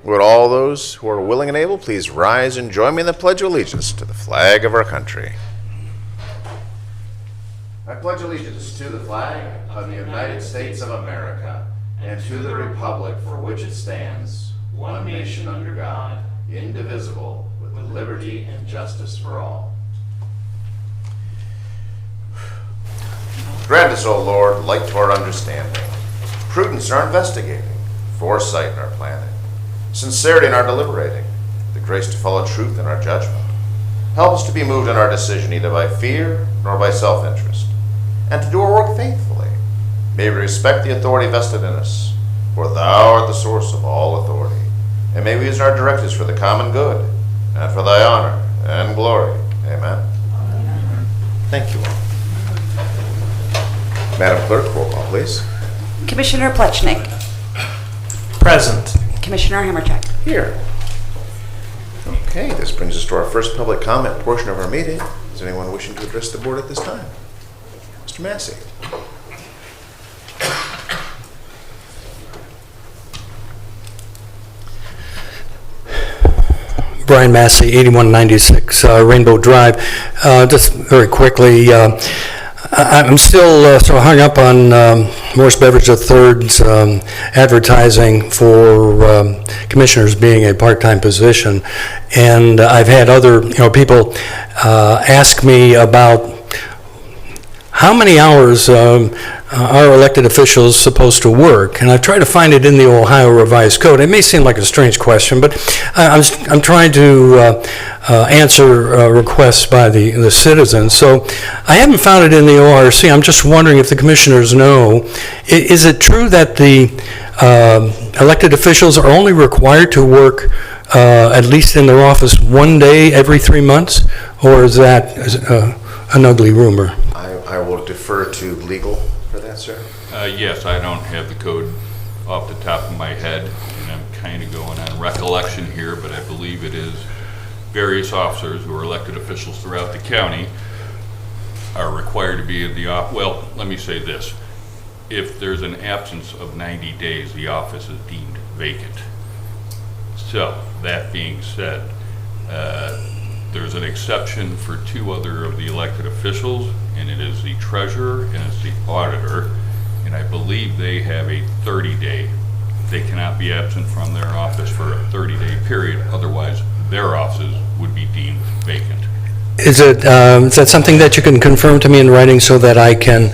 Would all those who are willing and able please rise and join me in the Pledge of Allegiance to the flag of our country. I pledge allegiance to the flag of the United States of America and to the republic for which it stands, one nation under God, indivisible, with liberty and justice for all. Grant us, O Lord, light to our understanding, prudence in our investigating, foresight in our planning, sincerity in our deliberating, the grace to follow truth in our judgment. Help us to be moved in our decision neither by fear nor by self-interest, and to do our work faithfully. May we respect the authority vested in us, for thou art the source of all authority, and may we use our directives for the common good and for thy honor and glory. Amen. Amen. Thank you all. Madam Clerk, roll call, please. Commissioner Plechnik. Present. Commissioner Hammercheck. Here. Okay, this brings us to our first public comment portion of our meeting. Is there anyone wishing to address the board at this time? Mr. Massey. Brian Massey, 8196 Rainbow Drive. Just very quickly, I'm still so hung up on Morris Beveridge III's advertising for commissioners being a part-time position, and I've had other people ask me about how many hours are elected officials supposed to work? And I've tried to find it in the Ohio Revised Code. It may seem like a strange question, but I'm trying to answer requests by the citizens. So I haven't found it in the ORC. I'm just wondering if the commissioners know. Is it true that the elected officials are only required to work at least in their office one day every 3 months? Or is that an ugly rumor? I will defer to legal for that, sir. Yes, I don't have the code off the top of my head, and I'm kind of going on recollection here, but I believe it is various officers who are elected officials throughout the county are required to be in the office. Well, let me say this. If there's an absence of 90 days, the office is deemed vacant. So, that being said, there's an exception for two other of the elected officials, and it is the treasurer and it's the auditor, and I believe they have a 30-day. They cannot be absent from their office for a 30-day period, otherwise their offices would be deemed vacant. Is that something that you can confirm to me in writing so that I can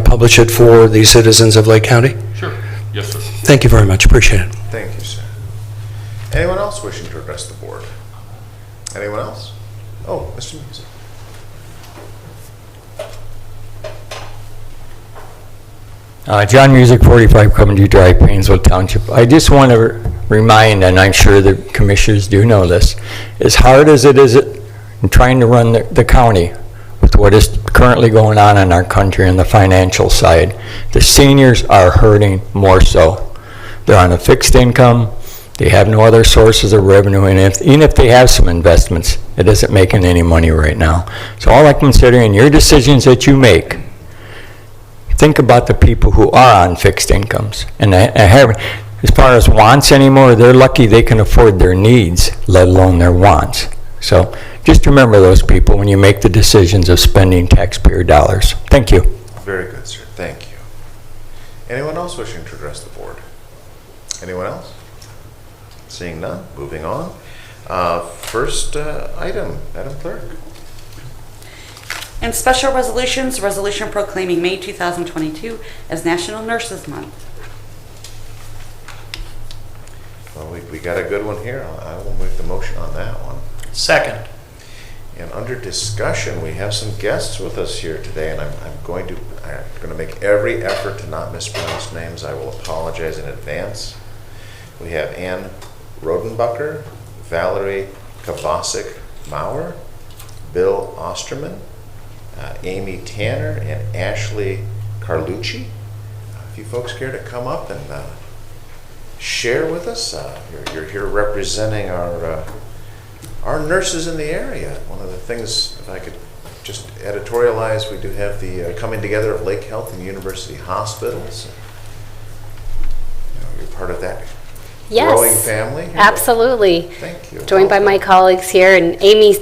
publish it for the citizens of Lake County? Sure. Yes, sir. Thank you very much. Appreciate it. Thank you, sir. Anyone else wishing to address the board? Anyone else? Oh, Mr. Music. John Music, 45 Coventry Drive, Painesville Township. I just want to remind, and I'm sure the commissioners do know this, as hard as it is in trying to run the county with what is currently going on in our country on the financial side, the seniors are hurting more so. They're on a fixed income. They have no other sources of revenue, and even if they have some investments, it isn't making any money right now. So all I consider in your decisions that you make, think about the people who are on fixed incomes. And as far as wants anymore, they're lucky they can afford their needs, let alone their wants. So just remember those people when you make the decisions of spending taxpayer dollars. Thank you. Very good, sir. Thank you. Anyone else wishing to address the board? Anyone else? Seeing none, moving on. First item, Madam Clerk. And special resolutions, resolution proclaiming May 2022 as National Nurses Month. Well, we got a good one here. I will make the motion on that one. Second. And under discussion, we have some guests with us here today, and I'm going to make every effort to not mispronounce names. I will apologize in advance. We have Ann Rodenbacher, Valerie Kovacic-Maurer, Bill Osterman, Amy Tanner, and Ashley Carlucci. If you folks care to come up and share with us, you're here representing our nurses in the area. One of the things, if I could just editorialize, we do have the coming together of Lake Health and University Hospitals. You're part of that Yes. growing family here? Absolutely. Thank you. Joined by my colleagues here, and Amy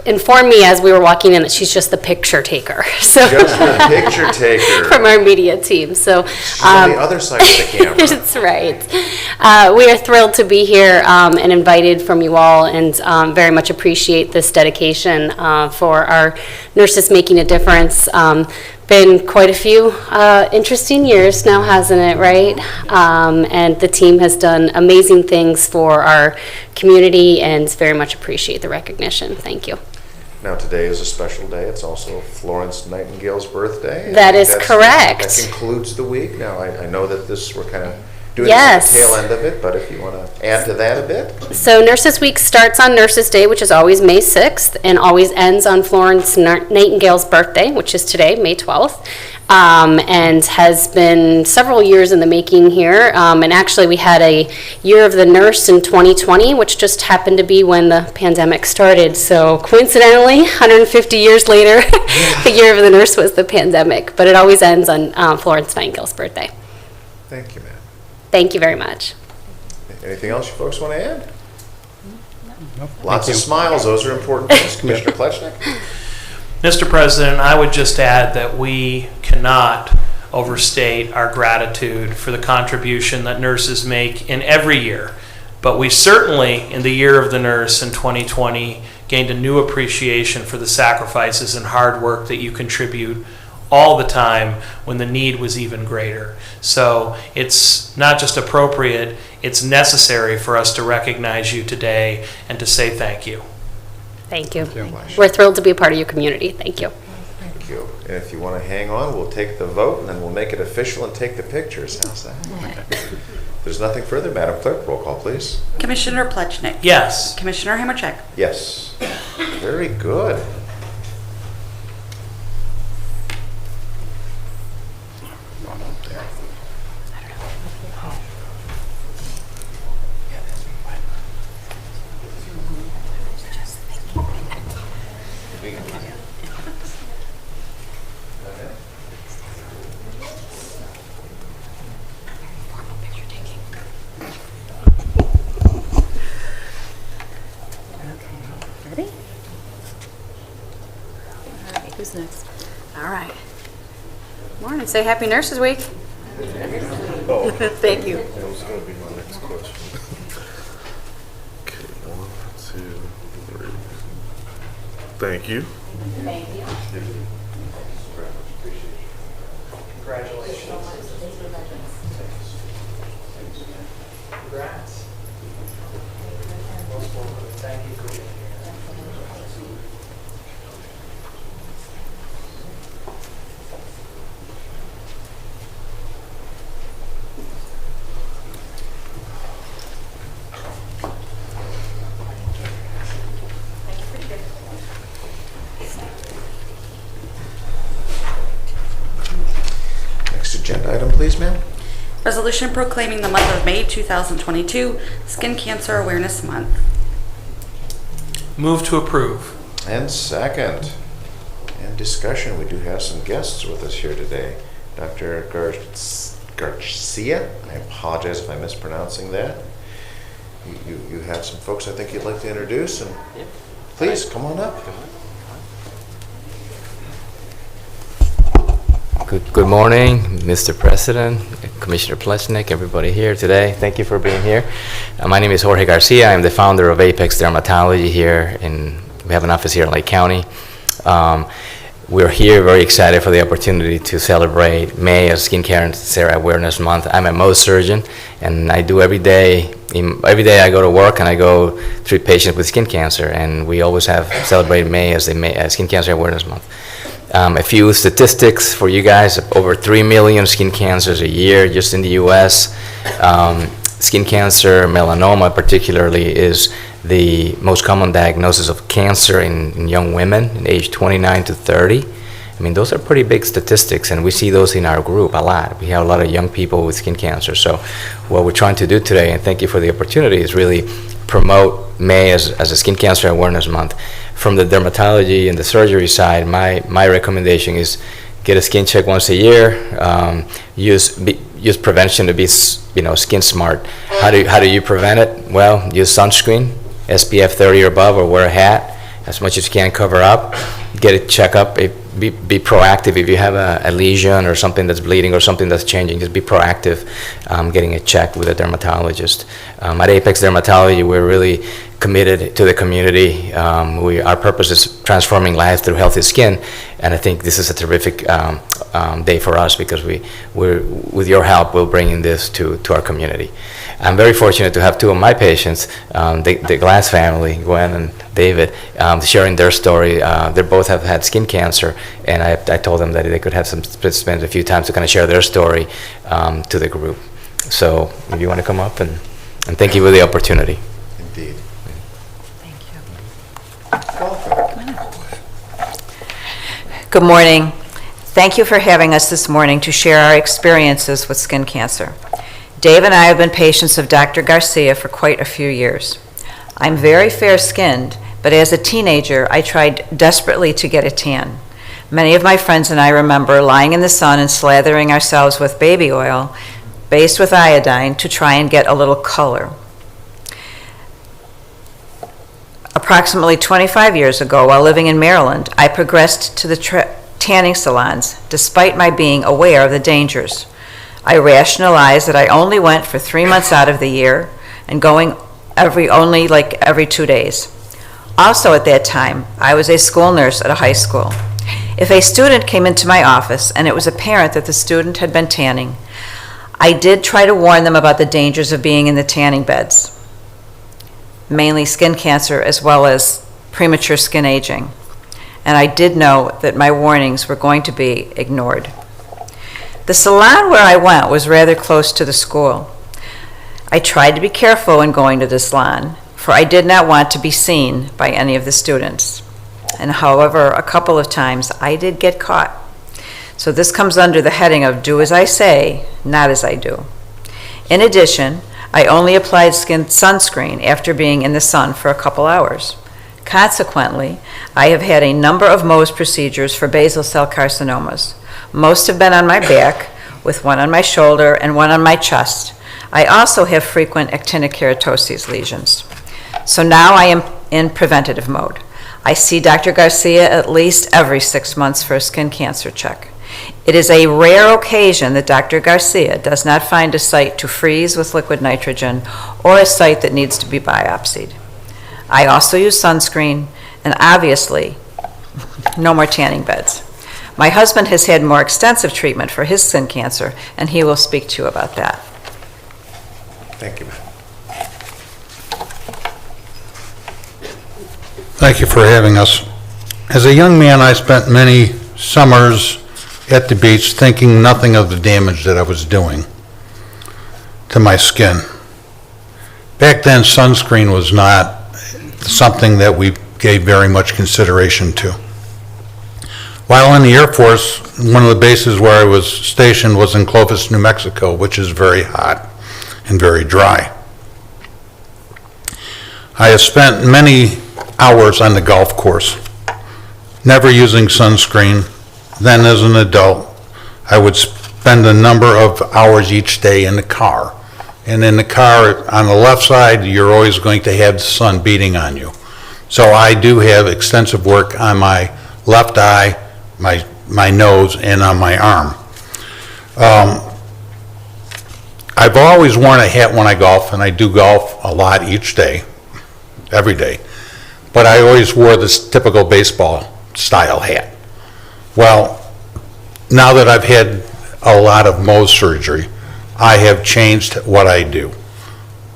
informed me as we were walking in that she's just the picture taker. So Just the picture taker. from our media team. So She's on the other side of the camera. that's right. We are thrilled to be here and invited from you all, and very much appreciate this dedication for our nurses making a difference. Been quite a few interesting years now, hasn't it, right? And the team has done amazing things for our community, and very much appreciate the recognition. Thank you. Now, today is a special day. It's also Florence Nightingale's birthday. That is That's- correct. That concludes the week. Now, I know that we're kind of doing Yes. this at the tail end of it, but if you want to add to that a bit. So Nurses Week starts on Nurses Day, which is always May 6th, and always ends on Florence Nightingale's birthday, which is today, May 12th. And has been several years in the making here. And actually, we had a Year of the Nurse in 2020, which just happened to be when the pandemic started. So coincidentally, 150 years later, the Year of the Nurse was the pandemic. But it always ends on Florence Nightingale's birthday. Thank you, ma'am. Thank you very much. Anything else you folks want to add? Lots of smiles. Those are important things. Commissioner Plechnik? Mr. President, I would just add that we cannot overstate our gratitude for the contribution that nurses make in every year. But we certainly, in the Year of the Nurse in 2020, gained a new appreciation for the sacrifices and hard work that you contribute all the time when the need was even greater. So it's not just appropriate, it's necessary for us to recognize you today and to say thank you. Thank you. We're thrilled to be a part of your community. Thank you. Thank you. And if you want to hang on, we'll take the vote and then we'll make it official and take the pictures. How's that? If there's nothing further, Madam Clerk, roll call, please. Commissioner Plechnik. Yes. Commissioner Hammercheck. Yes. Very good. Ready? All right, who's next? All right. Morning. Say Happy Nurses Week. Thank you. That was going to be my next question. Okay, 1, 2, 3. Thank you. Thank you. Congratulations. Congrats. Thank you for being here. Next agenda item, please, ma'am. Resolution proclaiming the month of May 2022 Skin Cancer Awareness Month. Move to approve. And second. And discussion. We do have some guests with us here today. Dr. Garcia. I apologize if I'm mispronouncing that. You have some folks I think you'd like to introduce, and please come on up. Good morning, Mr. President, Commissioner Plechnik, everybody here today. Thank you for being here. My name is Jorge Garcia. I'm the founder of Apex Dermatology here, we have an office here in Lake County. We're here very excited for the opportunity to celebrate May as Skin Cancer Awareness Month. I'm a Mohs surgeon, and I do every day I go to work and I go treat patients with skin cancer, and we always have celebrated May as Skin Cancer Awareness Month. A few statistics for you guys: over 3 million skin cancers a year just in the U.S. Skin cancer, melanoma particularly, is the most common diagnosis of cancer in young women in age 29 to 30. I mean, those are pretty big statistics, and we see those in our group a lot. We have a lot of young people with skin cancer. So what we're trying to do today, and thank you for the opportunity, is really promote May as a Skin Cancer Awareness Month. From the dermatology and the surgery side, my recommendation is get a skin check once a year. use prevention to be, skin smart. How do you prevent it? Well, use sunscreen, SPF 30 or above, or wear a hat as much as you can, cover up, get a checkup, be proactive. If you have a lesion or something that's bleeding or something that's changing, just be proactive, getting it checked with a dermatologist. At Apex Dermatology, we're really committed to the community. Our purpose is transforming lives through healthy skin, and I think this is a terrific day for us because with your help, we're bringing this to our community. I'm very fortunate to have two of my patients, the Glass family, Gwen and David, sharing their story. They both have had skin cancer, and I told them that they could have spend a few times to kind of share their story to the group. So if you want to come up, and thank you for the opportunity. Indeed. Good morning. Thank you for having us this morning to share our experiences with skin cancer. Dave and I have been patients of Dr. Garcia for quite a few years. I'm very fair-skinned, but as a teenager, I tried desperately to get a tan. Many of my friends and I remember lying in the sun and slathering ourselves with baby oil based with iodine to try and get a little color. Approximately 25 years ago, while living in Maryland, I progressed to the tanning salons, despite my being aware of the dangers. I rationalized that I only went for 3 months out of the year and going every 2 days. Also at that time, I was a school nurse at a high school. If a student came into my office and it was apparent that the student had been tanning, I did try to warn them about the dangers of being in the tanning beds, mainly skin cancer as well as premature skin aging. And I did know that my warnings were going to be ignored. The salon where I went was rather close to the school. I tried to be careful when going to the salon, for I did not want to be seen by any of the students. And however, a couple of times I did get caught. So this comes under the heading of do as I say, not as I do. In addition, I only applied sunscreen after being in the sun for a couple hours. Consequently, I have had a number of Mohs procedures for basal cell carcinomas. Most have been on my back, with one on my shoulder and one on my chest. I also have frequent actinic keratoses lesions. So now I am in preventative mode. I see Dr. Garcia at least every 6 months for a skin cancer check. It is a rare occasion that Dr. Garcia does not find a site to freeze with liquid nitrogen or a site that needs to be biopsied. I also use sunscreen, and obviously, no more tanning beds. My husband has had more extensive treatment for his skin cancer, and he will speak to you about that. Thank you. Thank you for having us. As a young man, I spent many summers at the beach thinking nothing of the damage that I was doing to my skin. Back then, sunscreen was not something that we gave very much consideration to. While in the Air Force, one of the bases where I was stationed was in Clovis, New Mexico, which is very hot and very dry. I have spent many hours on the golf course, never using sunscreen. Then as an adult, I would spend a number of hours each day in the car. And in the car, on the left side, you're always going to have the sun beating on you. So I do have extensive work on my left eye, my nose, and on my arm. I've always worn a hat when I golf, and I do golf a lot each day, every day. But I always wore this typical baseball style hat. Well, now that I've had a lot of Mohs surgery, I have changed what I do.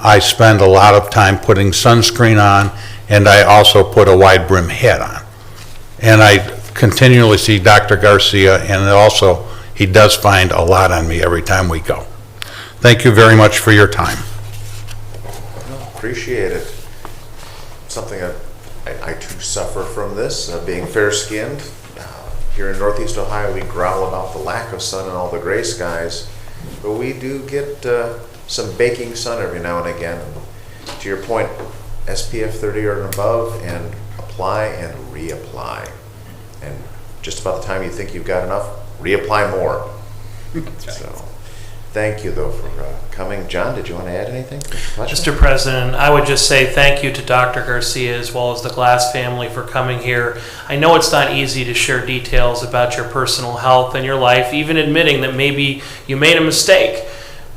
I spend a lot of time putting sunscreen on, and I also put a wide brim hat on. And I continually see Dr. Garcia, and also he does find a lot on me every time we go. Thank you very much for your time. Appreciate it. Something that I too suffer from this, being fair-skinned. Here in Northeast Ohio, we growl about the lack of sun and all the gray skies, but we do get some baking sun every now and again. To your point, SPF 30 or above, and apply and reapply. And just about the time you think you've got enough, reapply more. So, Thank you, though, for coming. John, did you want to add anything? Mr. President, I would just say thank you to Dr. Garcia as well as the Glass family for coming here. I know it's not easy to share details about your personal health and your life, even admitting that maybe you made a mistake,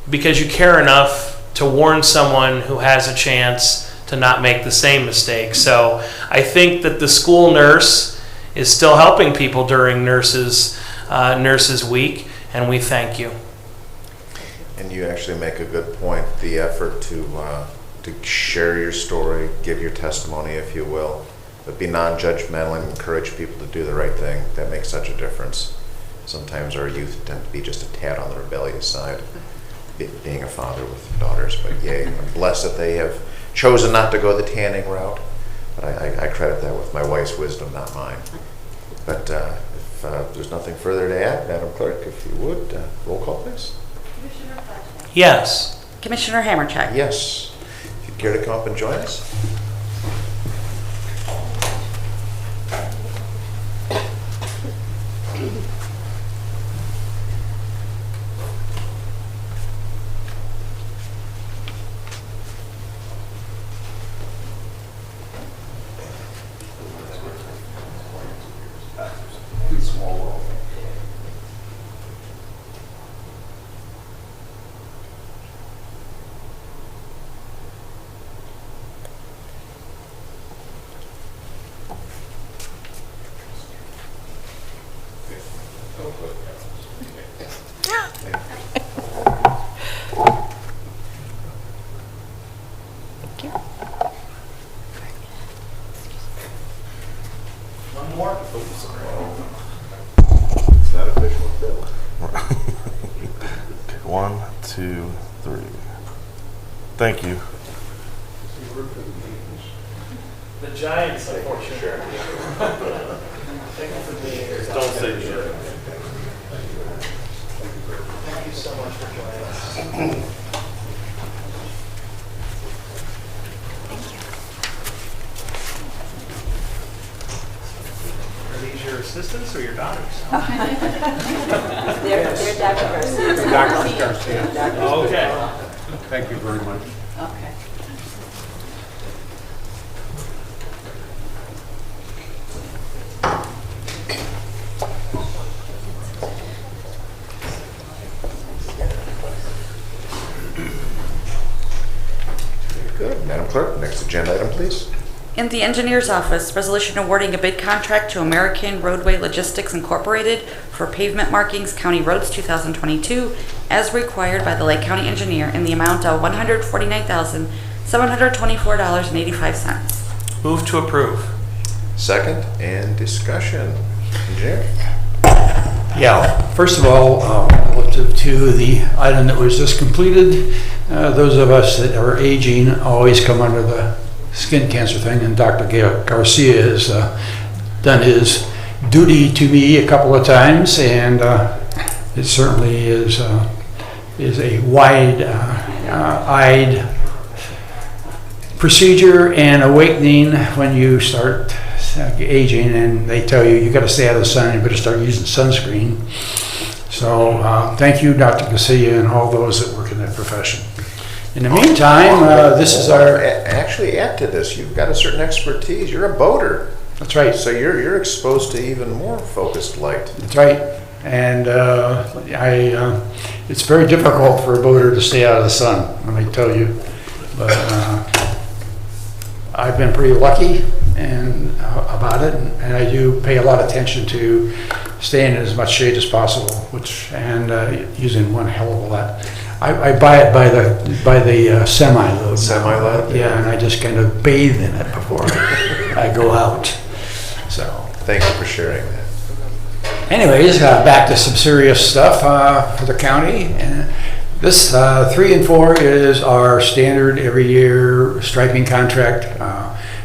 because you care enough to warn someone who has a chance to not make the same mistake. So I think that the school nurse is still helping people during Nurses Week, and we thank you. And you actually make a good point. The effort to share your story, give your testimony, if you will, but be non-judgmental and encourage people to do the right thing. That makes such a difference. Sometimes our youth tend to be just a tad on the rebellious side, being a father with daughters. But yay, I'm blessed that they have chosen not to go the tanning route. But I credit that with my wife's wisdom, not mine. But if there's nothing further to add, Madam Clerk, if you would, roll call, please. Yes. Commissioner Hammercheck. Yes. If you'd care to come up and join us. It's not official until. Okay, 1, 2, 3. Thank you. The Giants, unfortunately. Thank you for being here. Don't say sure. Thank you so much for joining us. Are these your assistants or your daughters? They're Dr. Garcia. Dr. Garcia. Okay. Thank you very much. Okay. Good. Madam Clerk, next agenda item, please. In the engineer's office, resolution awarding a bid contract to American Roadway Logistics Incorporated for pavement markings County Roads 2022 as required by the Lake County engineer in the amount of $149,724.85. Move to approve. Second, and discussion. Engineer? Yeah, first of all, relative to the item that was just completed, those of us that are aging always come under the skin cancer thing, and Dr. Garcia has done his duty to me a couple of times, and it certainly is a wide-eyed procedure and awakening when you start aging, and they tell you got to stay out of the sun, you better start using sunscreen. So thank you, Dr. Garcia, and all those that work in that profession. In the meantime, this is our... Actually, add to this, you've got a certain expertise. You're a boater. That's right. So you're exposed to even more focused light. That's right. And it's very difficult for a boater to stay out of the sun, let me tell you. But I've been pretty lucky about it, and I do pay a lot of attention to staying in as much shade as possible, and using one hell of a lot. I buy it by the semi-load. Semi-load? Yeah, and I just kind of bathe in it before I go out. So. Thank you for sharing that. Anyways, back to some serious stuff for the county. And this 3 and 4 is our standard every year striping contract.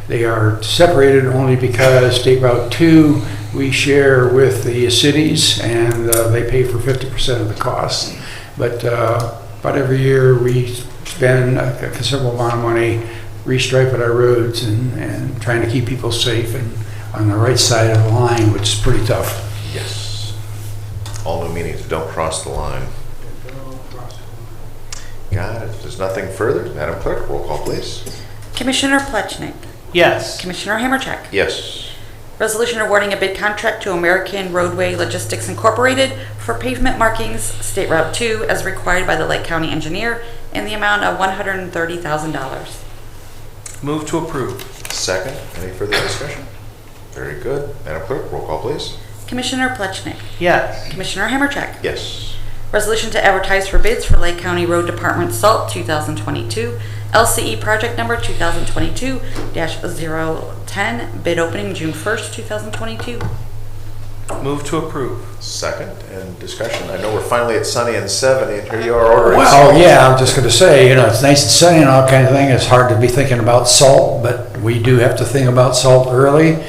They are separated only because State Route 2 we share with the cities, and they pay for 50% of the cost. But about every year we spend a considerable amount of money restriping our roads and trying to keep people safe and on the right side of the line, which is pretty tough. Yes. All new meetings, don't cross the line. Got it. If there's nothing further, Madam Clerk, roll call, please. Commissioner Plechnik. Yes. Commissioner Hammercheck. Yes. Resolution awarding a bid contract to American Roadway Logistics Incorporated for pavement markings, State Route 2, as required by the Lake County Engineer in the amount of $130,000. Move to approve. Second, any further discussion? Very good. Madam Clerk, roll call, please. Commissioner Plechnik. Yes. Commissioner Hammercheck. Yes. Resolution to advertise for bids for Lake County Road Department Salt 2022, LCE project number 2022-010, bid opening June 1st, 2022. Move to approve. Second, and discussion. I know we're finally at sunny and 70, and here you are ordering Well, salt. yeah, I'm just gonna say, it's nice and sunny and all kind of thing. It's hard to be thinking about salt, but we do have to think about salt early.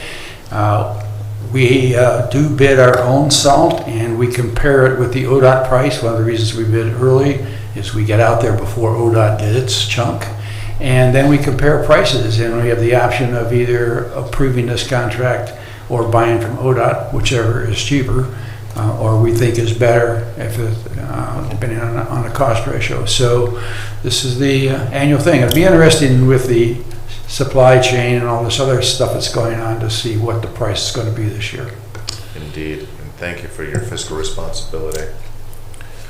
We do bid our own salt, and we compare it with the ODOT price. One of the reasons we bid early is we get out there before ODOT did its chunk. And then we compare prices, and we have the option of either approving this contract or buying from ODOT, whichever is cheaper, or we think is better, if it, depending on the cost ratio. So this is the annual thing. It'll be interesting with the supply chain and all this other stuff that's going on to see what the price is going to be this year. Indeed, and thank you for your fiscal responsibility.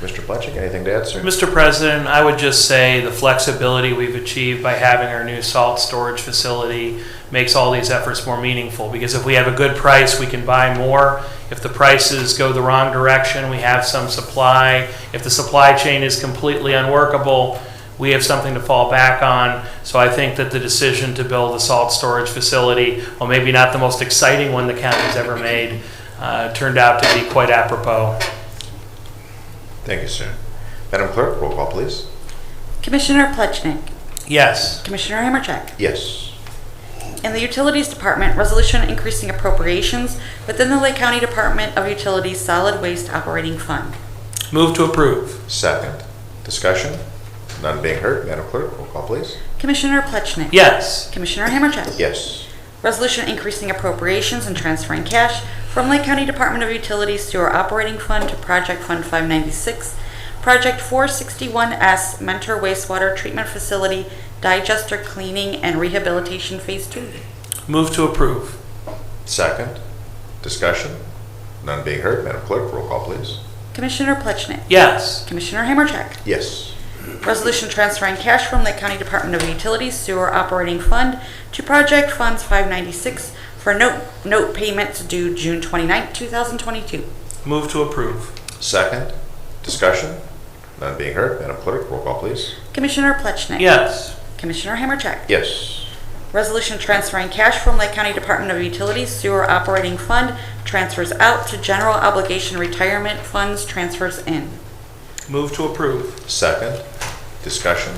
Mr. Plechnik, anything to add, sir? Mr. President, I would just say the flexibility we've achieved by having our new salt storage facility makes all these efforts more meaningful, because if we have a good price, we can buy more. If the prices go the wrong direction, we have some supply. If the supply chain is completely unworkable, we have something to fall back on. So I think that the decision to build a salt storage facility, well, maybe not the most exciting one the county's ever made, turned out to be quite apropos. Thank you, sir. Madam Clerk, roll call, please. Commissioner Plechnik. Yes. Commissioner Hammercheck. Yes. In the Utilities Department, resolution increasing appropriations within the Lake County Department of Utilities Solid Waste Operating Fund. Move to approve. Second, discussion. None being heard. Madam Clerk, roll call, please. Commissioner Plechnik. Yes. Commissioner Hammercheck. Yes. Resolution increasing appropriations and transferring cash from Lake County Department of Utilities Sewer Operating Fund to Project Fund 596, Project 461S Mentor Wastewater Treatment Facility Digester Cleaning and Rehabilitation Phase 2. Move to approve. Second, discussion. None being heard. Madam Clerk, roll call, please. Commissioner Plechnik. Yes. Commissioner Hammercheck. Yes. Resolution transferring cash from Lake County Department of Utilities Sewer Operating Fund to Project Funds 596 for note payments due June 29, 2022. Move to approve. Second, discussion. None being heard. Madam Clerk, roll call, please. Commissioner Plechnik. Yes. Commissioner Hammercheck. Yes. Resolution transferring cash from Lake County Department of Utilities Sewer Operating Fund transfers out to General Obligation Retirement Funds transfers in. Move to approve. Second, discussion.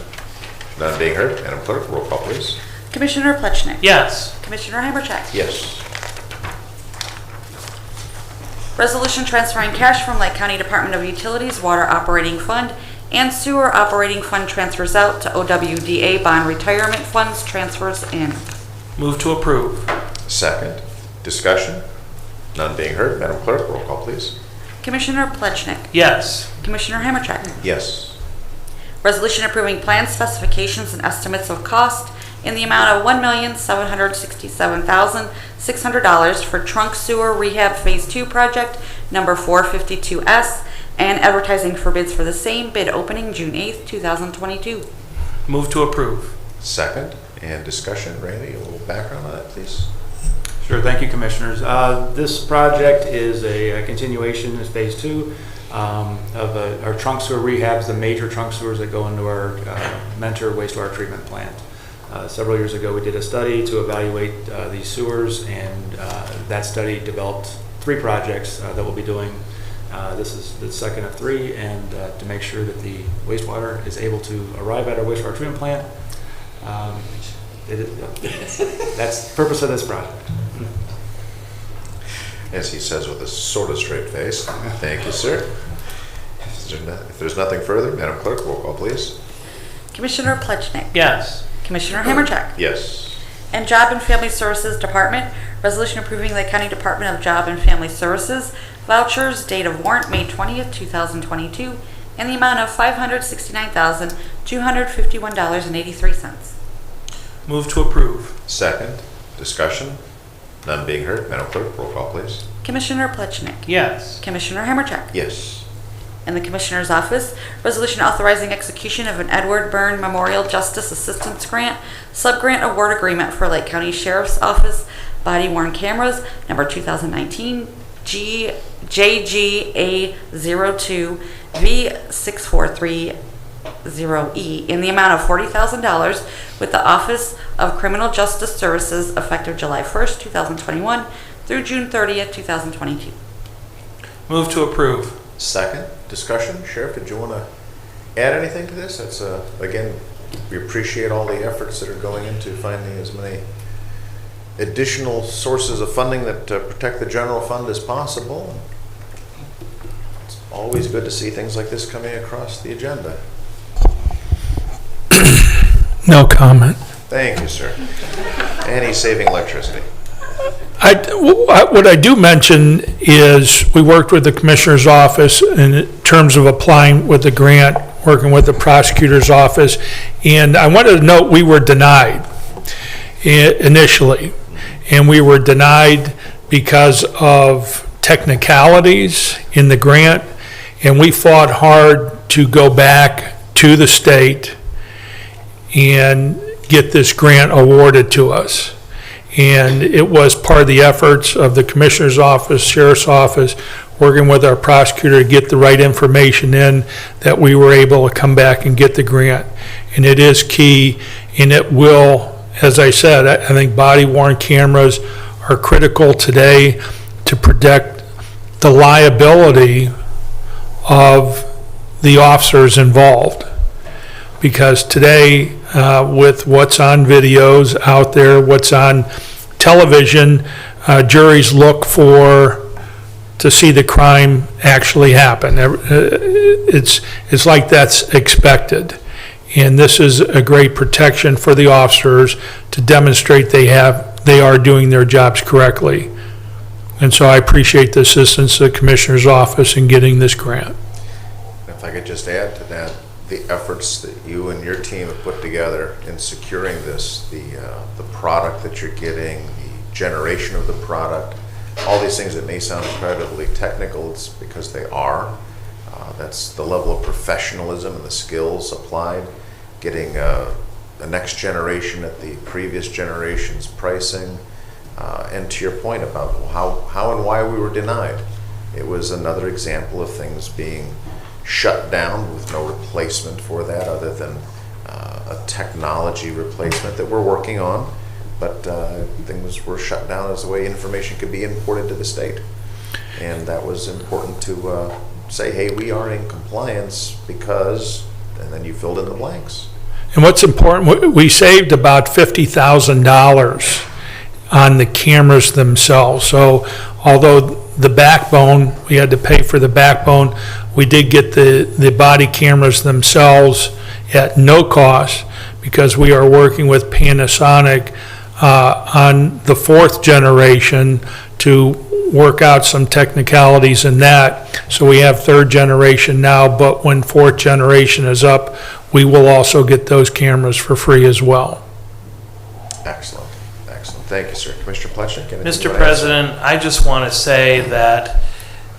None being heard. Madam Clerk, roll call, please. Commissioner Plechnik. Yes. Commissioner Hammercheck. Yes. Resolution transferring cash from Lake County Department of Utilities Water Operating Fund and Sewer Operating Fund transfers out to OWDA Bond Retirement Funds transfers in. Move to approve. Second, discussion. None being heard. Madam Clerk, roll call, please. Commissioner Plechnik. Yes. Commissioner Hammercheck. Yes. Resolution approving plan specifications and estimates of cost in the amount of $1,767,600 for trunk sewer rehab phase 2 project number 452S and advertising for bids for the same, bid opening June 8th, 2022. Move to approve. Second, and discussion. Randy, a little background on that, please. Sure, thank you, Commissioners. This project is a continuation, is phase 2 of our trunk sewer rehabs, the major trunk sewers that go into our Mentor wastewater treatment plant. Several years ago, we did a study to evaluate these sewers, and that study developed 3 projects that we'll be doing. This is the second of 3, and to make sure that the wastewater is able to arrive at our wastewater treatment plant. That's the purpose of this project. As he says with a sort of straight face. Thank you, sir. If there's nothing further, Madam Clerk, roll call, please. Commissioner Plechnik. Yes. Commissioner Hammercheck. Yes. And Job and Family Services Department, resolution approving Lake County Department of Job and Family Services vouchers, date of warrant May 20th, 2022, in the amount of $569,200 $251.83. Move to approve. Second, discussion, none being heard. Madam Clerk, roll call, please. Commissioner Plechnik. Yes. Commissioner Hammercheck. Yes. In the Commissioner's Office, resolution authorizing execution of an Edward Byrne Memorial Justice Assistance Grant, subgrant award agreement for Lake County Sheriff's Office body worn cameras, number 2019 JGA02 V6430E, in the amount of $40,000 with the Office of Criminal Justice Services effective July 1st, 2021 through June 30th, 2022. Move to approve. Second, discussion. Sheriff, did you want to add anything to this? That's, again, we appreciate all the efforts that are going into finding as many additional sources of funding that protect the general fund as possible. It's always good to see things like this coming across the agenda. No comment. Thank you, sir. And he's saving electricity. What I do mention is we worked with the Commissioner's Office in terms of applying with the grant, working with the Prosecutor's Office, and I wanted to note we were denied initially, and we were denied because of technicalities in the grant, and we fought hard to go back to the state and get this grant awarded to us. And it was part of the efforts of the Commissioner's Office, Sheriff's Office, working with our prosecutor to get the right information in, that we were able to come back and get the grant. And it is key, and it will, as I said, I think body-worn cameras are critical today to protect the liability of the officers involved. Because today, with what's on videos out there, what's on television, juries look to see the crime actually happen. It's like that's expected. And this is a great protection for the officers to demonstrate they are doing their jobs correctly. And so I appreciate the assistance of the Commissioner's Office in getting this grant. If I could just add to that, the efforts that you and your team have put together in securing this, the product that you're getting, the generation of the product, all these things that may sound incredibly technical, it's because they are. That's the level of professionalism and the skills applied, getting the next generation at the previous generation's pricing, and to your point about how and why we were denied. It was another example of things being shut down with no replacement for that other than a technology replacement that we're working on, but things were shut down as the way information could be imported to the state. And that was important to say, hey, we are in compliance because, and then you filled in the blanks. And what's important, we saved about $50,000 on the cameras themselves. So although the backbone, we had to pay for the backbone, we did get the body cameras themselves at no cost because we are working with Panasonic on the 4th generation to work out some technicalities in that. So we have 3rd generation now, but when 4th generation is up, we will also get those cameras for free as well. Excellent, excellent. Thank you, sir. Commissioner Plechnik? Mr. President, I just want to say that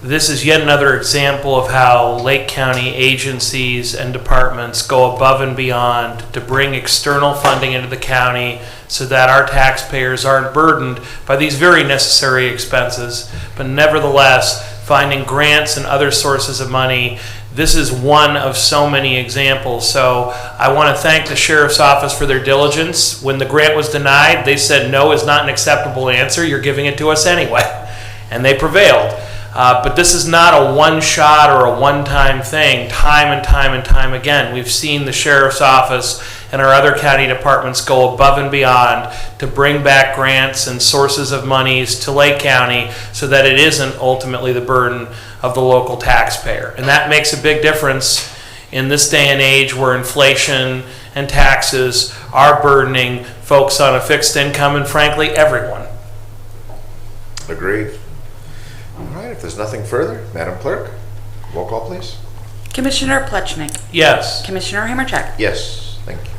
this is yet another example of how Lake County agencies and departments go above and beyond to bring external funding into the county so that our taxpayers aren't burdened by these very necessary expenses. But nevertheless, finding grants and other sources of money, this is one of so many examples. So I want to thank the Sheriff's Office for their diligence. When the grant was denied, they said no is not an acceptable answer. You're giving it to us anyway. And they prevailed. But this is not a one-shot or a one-time thing. Time and time and time again, we've seen the Sheriff's Office and our other county departments go above and beyond to bring back grants and sources of monies to Lake County so that it isn't ultimately the burden of the local taxpayer. And that makes a big difference in this day and age where inflation and taxes are burdening folks on a fixed income and frankly everyone. Agreed. All right, if there's nothing further, Madam Clerk, roll call please. Commissioner Plechnik. Yes. Commissioner Hammercheck. Yes, thank you.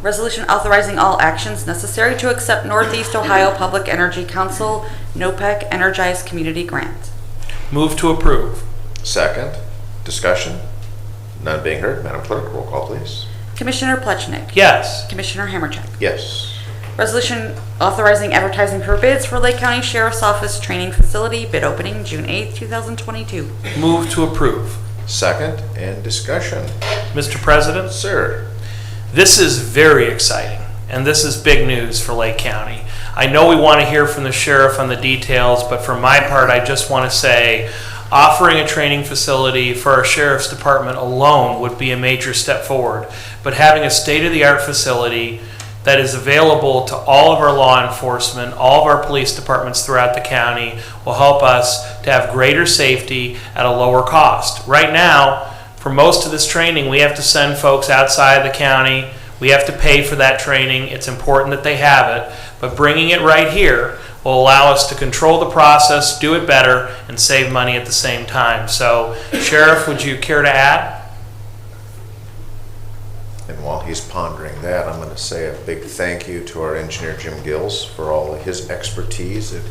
Resolution authorizing all actions necessary to accept Northeast Ohio Public Energy Council NOPEC Energized Community Grant. Move to approve. Second, discussion. None being heard. Madam Clerk, roll call, please. Commissioner Plechnik. Yes. Commissioner Hammercheck. Yes. Resolution authorizing advertising for bids for Lake County Sheriff's Office Training Facility, bid opening June 8th, 2022. Move to approve. Second, and discussion. Mr. President, Sir. this is very exciting, and this is big news for Lake County. I know we want to hear from the sheriff on the details, but for my part, I just want to say offering a training facility for our sheriff's department alone would be a major step forward. But having a state-of-the-art facility that is available to all of our law enforcement, all of our police departments throughout the county will help us to have greater safety at a lower cost. Right now, for most of this training, we have to send folks outside the county. We have to pay for that training. It's important that they have it, but bringing it right here will allow us to control the process, do it better, and save money at the same time. So, Sheriff, would you care to add? And while he's pondering that, I'm going to say a big thank you to our engineer Jim Gills for all of his expertise that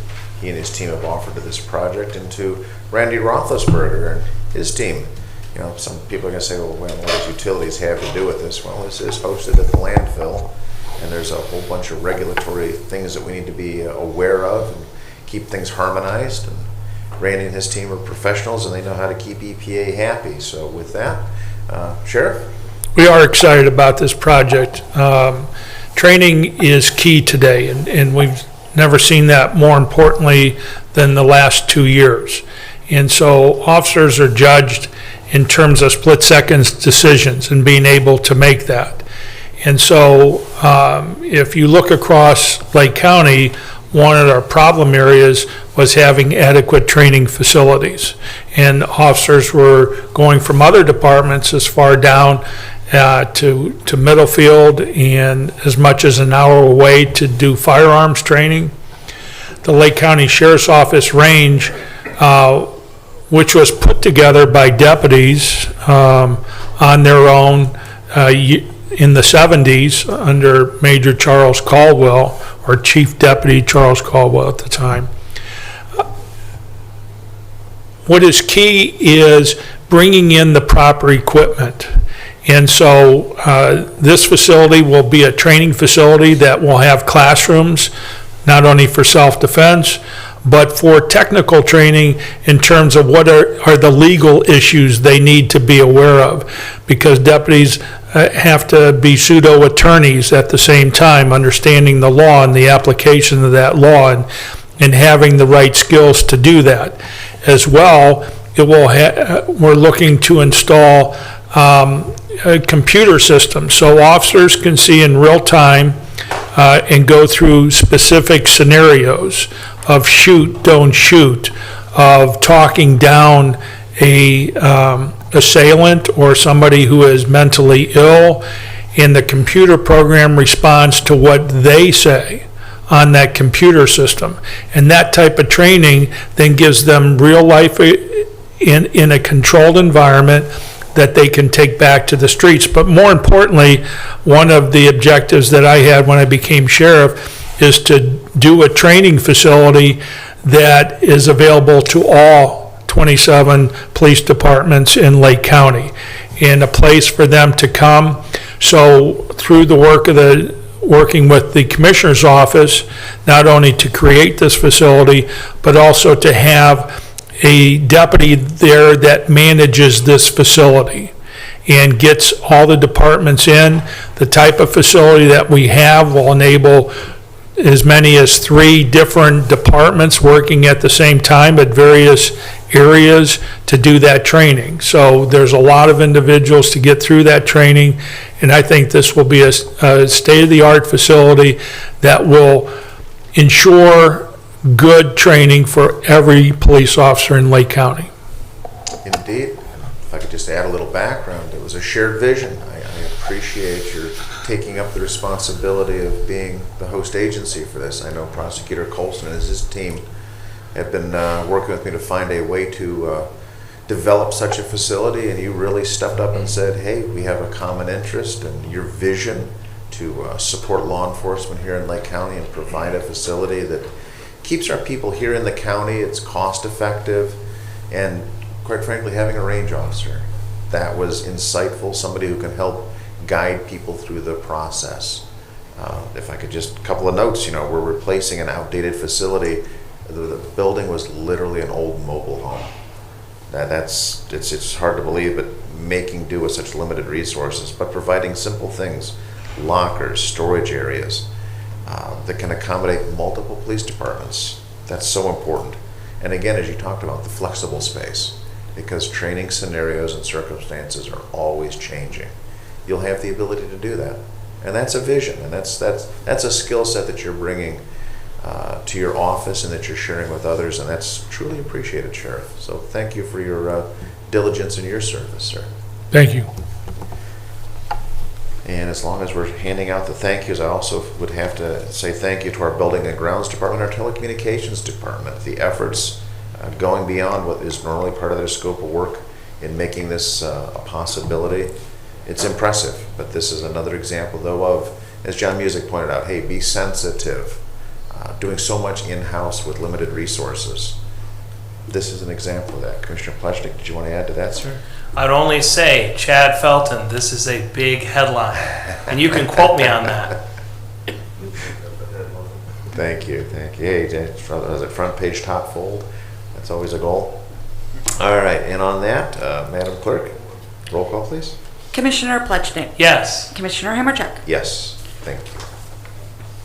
he and his team have offered to this project, and to Randy Roethlisberger and his team. You know, some people are going to say, well, what does utilities have to do with this? Well, this is hosted at the landfill, and there's a whole bunch of regulatory things that we need to be aware of and keep things harmonized. And Randy and his team are professionals, and they know how to keep EPA happy. So with that, Sheriff? We are excited about this project. Training is key today, and we've never seen that more importantly than the last 2 years. And so officers are judged in terms of split seconds decisions and being able to make that. And so if you look across Lake County, one of our problem areas was having adequate training facilities. And officers were going from other departments as far down to Middlefield and as much as an hour away to do firearms training. The Lake County Sheriff's Office range, which was put together by deputies on their own in the 70s under Major Charles Caldwell, or Chief Deputy Charles Caldwell at the time. What is key is bringing in the proper equipment. And so this facility will be a training facility that will have classrooms, not only for self-defense, but for technical training in terms of what are the legal issues they need to be aware of. Because deputies have to be pseudo-attorneys at the same time, understanding the law and the application of that law and having the right skills to do that. As well, it will we're looking to install a computer system so officers can see in real time and go through specific scenarios of shoot, don't shoot, of talking down a assailant or somebody who is mentally ill, and the computer program responds to what they say on that computer system. And that type of training then gives them real life in a controlled environment that they can take back to the streets. But more importantly, one of the objectives that I had when I became sheriff is to do a training facility that is available to all 27 police departments in Lake County, and a place for them to come. So through the working with the Commissioner's Office, not only to create this facility, but also to have a deputy there that manages this facility and gets all the departments in. The type of facility that we have will enable as many as 3 different departments working at the same time at various areas to do that training. So there's a lot of individuals to get through that training, and I think this will be a state-of-the-art facility that will ensure good training for every police officer in Lake County. Indeed. If I could just add a little background, it was a shared vision. I appreciate your taking up the responsibility of being the host agency for this. I know Prosecutor Colson and his team have been working with me to find a way to develop such a facility, and you really stepped up and said, hey, we have a common interest, and your vision to support law enforcement here in Lake County and provide a facility that keeps our people here in the county. It's cost effective, and quite frankly, having a range officer, that was insightful, somebody who can help guide people through the process. If I could just, a couple of notes, we're replacing an outdated facility. The building was literally an old mobile home. It's hard to believe, but making do with such limited resources, but providing simple things, lockers, storage areas that can accommodate multiple police departments. That's so important. And again, as you talked about, the flexible space, because training scenarios and circumstances are always changing. You'll have the ability to do that. And that's a vision, and that's a skill set that you're bringing to your office and that you're sharing with others, and that's truly appreciated, Sheriff. So thank you for your diligence in your service, sir. Thank you. And as long as we're handing out the thank yous, I also would have to say thank you to our Building and Grounds Department, our Telecommunications Department. The efforts going beyond what is normally part of their scope of work in making this a possibility. It's impressive, but this is another example, though, of, as John Music pointed out, hey, be sensitive. Doing so much in-house with limited resources. This is an example of that. Commissioner Pleshnik, did you want to add to that, sir? I'd only say, Chad Felton, this is a big headline, and you can quote me on that. Thank you. Hey, was it front page top fold? That's always a goal. All right, and on that, Madam Clerk, roll call, please. Commissioner Plechnik. Yes. Commissioner Hammercheck. Yes, thank you.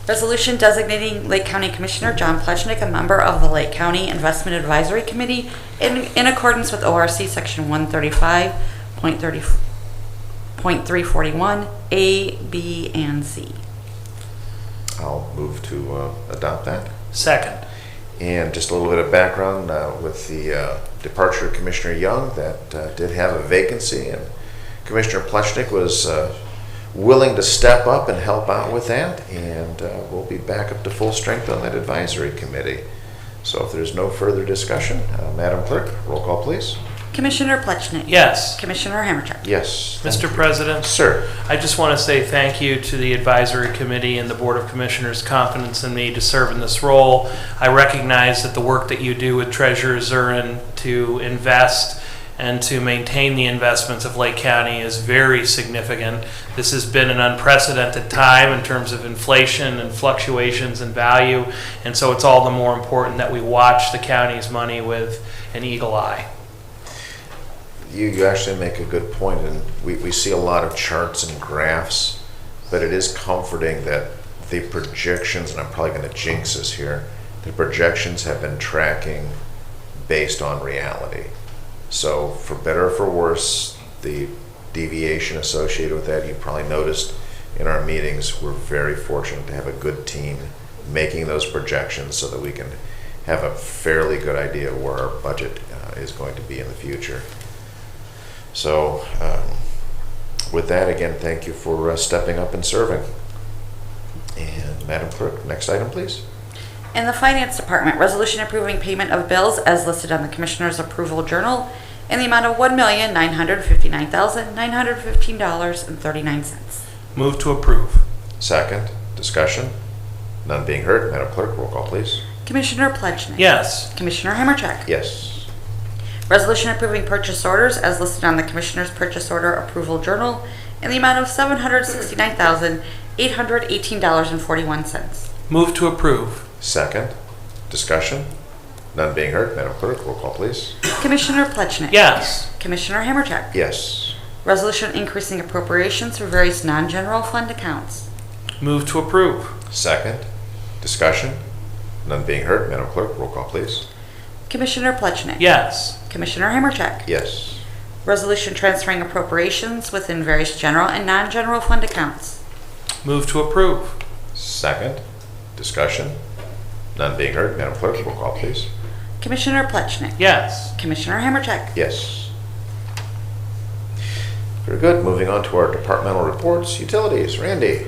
Resolution designating Lake County Commissioner John Plechnik a member of the Lake County Investment Advisory Committee in accordance with ORC Section 135.341 A, B, and C. I'll move to adopt that. Second. And just a little bit of background with the departure of Commissioner Young, that did have a vacancy, and Commissioner Plechnik was willing to step up and help out with that, and we'll be back up to full strength on that advisory committee. So if there's no further discussion, Madam Clerk, roll call, please. Commissioner Plechnik. Yes. Commissioner Hammercheck. Yes. Mr. President? Sir. I just want to say thank you to the Advisory Committee and the Board of Commissioners' confidence in me to serve in this role. I recognize that the work that you do with Treasurer Zurin to invest and to maintain the investments of Lake County is very significant. This has been an unprecedented time in terms of inflation and fluctuations in value, and so it's all the more important that we watch the county's money with an eagle eye. You actually make a good point, and we see a lot of charts and graphs, but it is comforting that the projections, and I'm probably going to jinx this here, the projections have been tracking based on reality. So for better or for worse, the deviation associated with that, you probably noticed in our meetings, we're very fortunate to have a good team making those projections so that we can have a fairly good idea of where our budget is going to be in the future. So with that, again, thank you for stepping up and serving. And Madam Clerk, next item, please. In the Finance Department, resolution approving payment of bills as listed on the Commissioner's Approval Journal in the amount of $1,959,915.39. Move to approve. Second, discussion. None being heard. Madam Clerk, roll call, please. Commissioner Plechnik. Yes. Commissioner Hammercheck. Yes. Resolution approving purchase orders as listed on the Commissioner's Purchase Order Approval Journal in the amount of $769,818.41. Move to approve. Second, discussion. None being heard. Madam Clerk, roll call, please. Commissioner Plechnik. Yes. Commissioner Hammercheck. Yes. Resolution increasing appropriations for various non-general fund accounts. Move to approve. Second, discussion. None being heard. Madam Clerk, roll call, please. Commissioner Plechnik. Yes. Commissioner Hammercheck. Yes. Resolution transferring appropriations within various general and non-general fund accounts. Move to approve. Second, discussion. None being heard. Madam Clerk, roll call, please. Commissioner Plechnik. Yes. Commissioner Hammercheck. Yes. Very good. Moving on to our departmental reports. Utilities. Randy.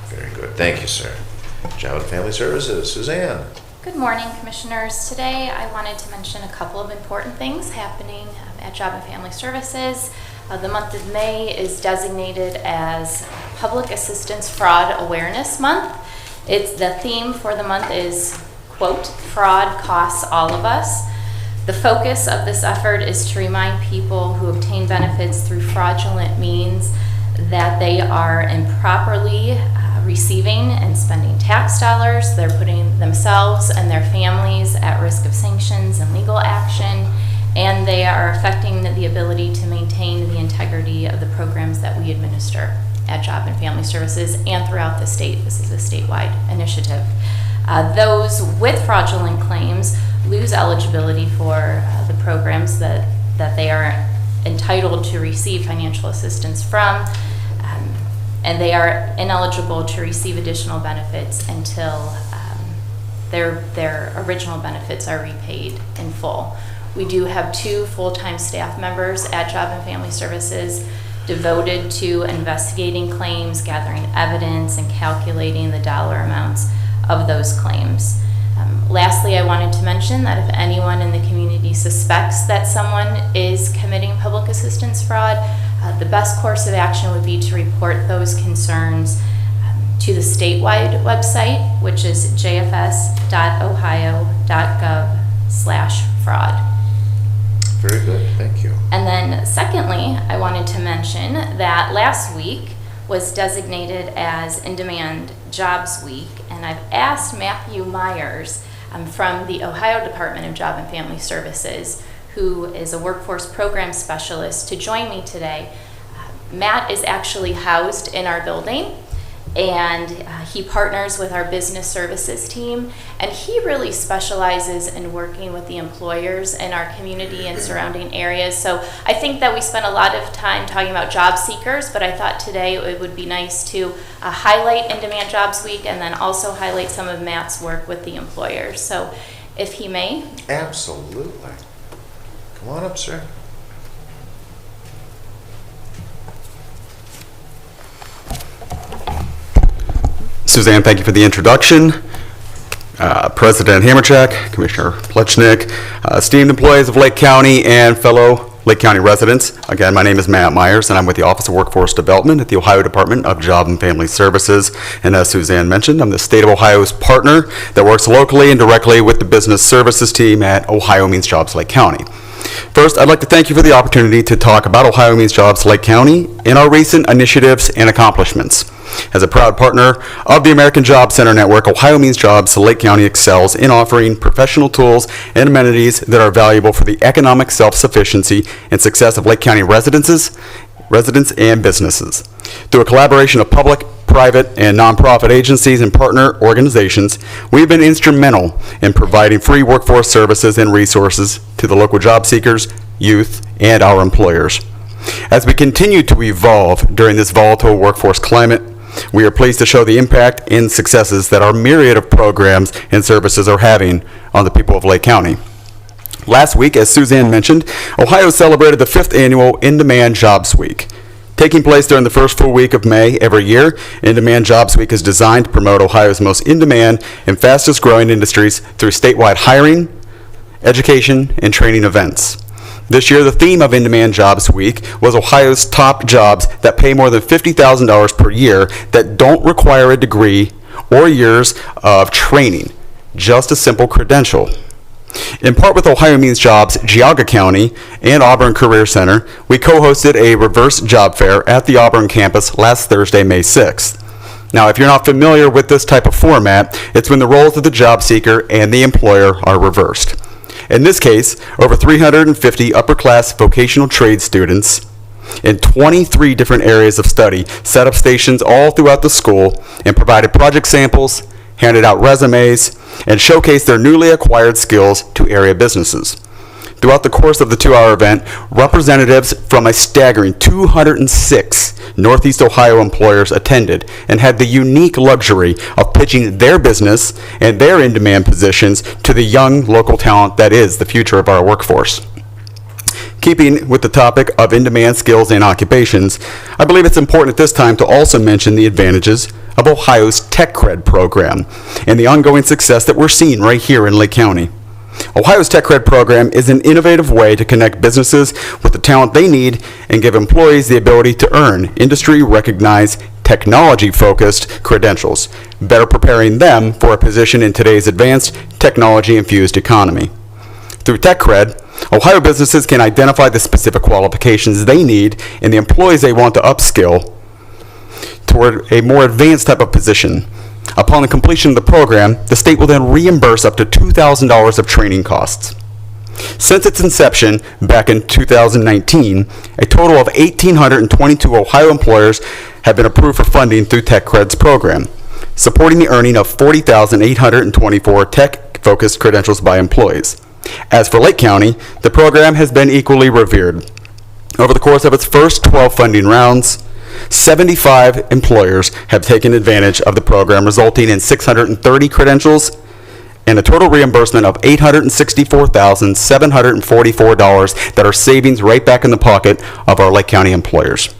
Very good. Thank you, sir. Job and Family Services. Suzanne. Good morning, Commissioners. Today I wanted to mention a couple of important things happening at Job and Family Services. The month of May is designated as Public Assistance Fraud Awareness Month. The theme for the month is, quote, fraud costs all of us. The focus of this effort is to remind people who obtain benefits through fraudulent means that they are improperly receiving and spending tax dollars. They're putting themselves and their families at risk of sanctions and legal action, and they are affecting the ability to maintain the integrity of the programs that we administer at Job and Family Services and throughout the state. This is a statewide initiative. Those with fraudulent claims lose eligibility for the programs that they are entitled to receive financial assistance from, and they are ineligible to receive additional benefits until their original benefits are repaid in full. We do have 2 full-time staff members at Job and Family Services devoted to investigating claims, gathering evidence, and calculating the dollar amounts of those claims. Lastly, I wanted to mention that if anyone in the community suspects that someone is committing public assistance fraud, the best course of action would be to report those concerns to the statewide website, which is jfs.ohio.gov/fraud. Very good, thank you. And then secondly, I wanted to mention that last week was designated as In-Demand Jobs Week, and I've asked Matthew Myers from the Ohio Department of Job and Family Services, who is a workforce program specialist, to join me today. Matt is actually housed in our building, and he partners with our business services team, and he really specializes in working with the employers in our community and surrounding areas. So I think that we spent a lot of time talking about job seekers, but I thought today it would be nice to highlight In-Demand Jobs Week and then also highlight some of Matt's work with the employers. So if he may. Absolutely. Come on up, sir. Suzanne, thank you for the introduction. President Hamercheck, Commissioner Plechnik, esteemed employees of Lake County, and fellow Lake County residents. Again, my name is Matt Myers, and I'm with the Office of Workforce Development at the Ohio Department of Job and Family Services. And as Suzanne mentioned, I'm the state of Ohio's partner that works locally and directly with the business services team at Ohio Means Jobs Lake County. First, I'd like to thank you for the opportunity to talk about Ohio Means Jobs Lake County and our recent initiatives and accomplishments. As a proud partner of the American Job Center Network, Ohio Means Jobs Lake County excels in offering professional tools and amenities that are valuable for the economic self-sufficiency and success of Lake County residents and businesses. Through a collaboration of public, private, and nonprofit agencies and partner organizations, we've been instrumental in providing free workforce services and resources to the local job seekers, youth, and our employers. As we continue to evolve during this volatile workforce climate, we are pleased to show the impact and successes that our myriad of programs and services are having on the people of Lake County. Last week, as Suzanne mentioned, Ohio celebrated the 5th annual In-Demand Jobs Week. Taking place during the first full week of May every year, In-Demand Jobs Week is designed to promote Ohio's most in-demand and fastest growing industries through statewide hiring, education, and training events. This year, the theme of In-Demand Jobs Week was Ohio's top jobs that pay more than $50,000 per year that don't require a degree or years of training, just a simple credential. In part with Ohio Means Jobs, Geauga County, and Auburn Career Center, we co-hosted a reverse job fair at the Auburn campus last Thursday, May 6th. Now, if you're not familiar with this type of format, it's when the roles of the job seeker and the employer are reversed. In this case, over 350 upper-class vocational trade students in 23 different areas of study set up stations all throughout the school and provided project samples, handed out resumes, and showcased their newly acquired skills to area businesses. Throughout the course of the 2-hour event, representatives from a staggering 206 Northeast Ohio employers attended and had the unique luxury of pitching their business and their in-demand positions to the young local talent that is the future of our workforce. Keeping with the topic of in-demand skills and occupations, I believe it's important at this time to also mention the advantages of Ohio's Tech Cred program and the ongoing success that we're seeing right here in Lake County. Ohio's Tech Cred program is an innovative way to connect businesses with the talent they need and give employees the ability to earn industry-recognized, technology-focused credentials, better preparing them for a position in today's advanced, technology-infused economy. Through Tech Cred, Ohio businesses can identify the specific qualifications they need and the employees they want to upskill toward a more advanced type of position. Upon the completion of the program, the state will then reimburse up to $2,000 of training costs. Since its inception back in 2019, a total of 1,822 Ohio employers have been approved for funding through Tech Cred's program, supporting the earning of 40,824 tech-focused credentials by employees. As for Lake County, the program has been equally revered. Over the course of its first 12 funding rounds, 75 employers have taken advantage of the program, resulting in 630 credentials and a total reimbursement of $864,744 that are savings right back in the pocket of our Lake County employers.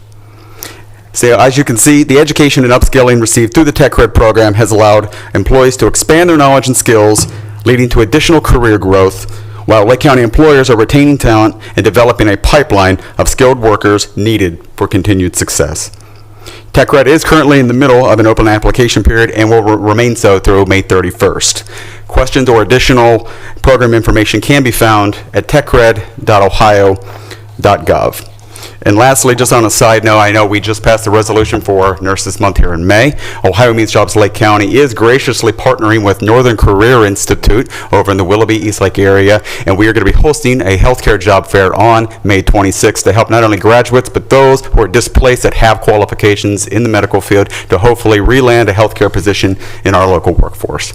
So as you can see, the education and upskilling received through the Tech Cred program has allowed employees to expand their knowledge and skills, leading to additional career growth, while Lake County employers are retaining talent and developing a pipeline of skilled workers needed for continued success. Tech Cred is currently in the middle of an open application period and will remain so through May 31st. Questions or additional program information can be found at techcred.ohio.gov. And lastly, just on a side note, I know we just passed a resolution for Nurses Month here in May. Ohio Means Jobs Lake County is graciously partnering with Northern Career Institute over in the Willoughby, East Lake area, and we are going to be hosting a healthcare job fair on May 26th to help not only graduates, but those who are displaced that have qualifications in the medical field to hopefully re-land a healthcare position in our local workforce.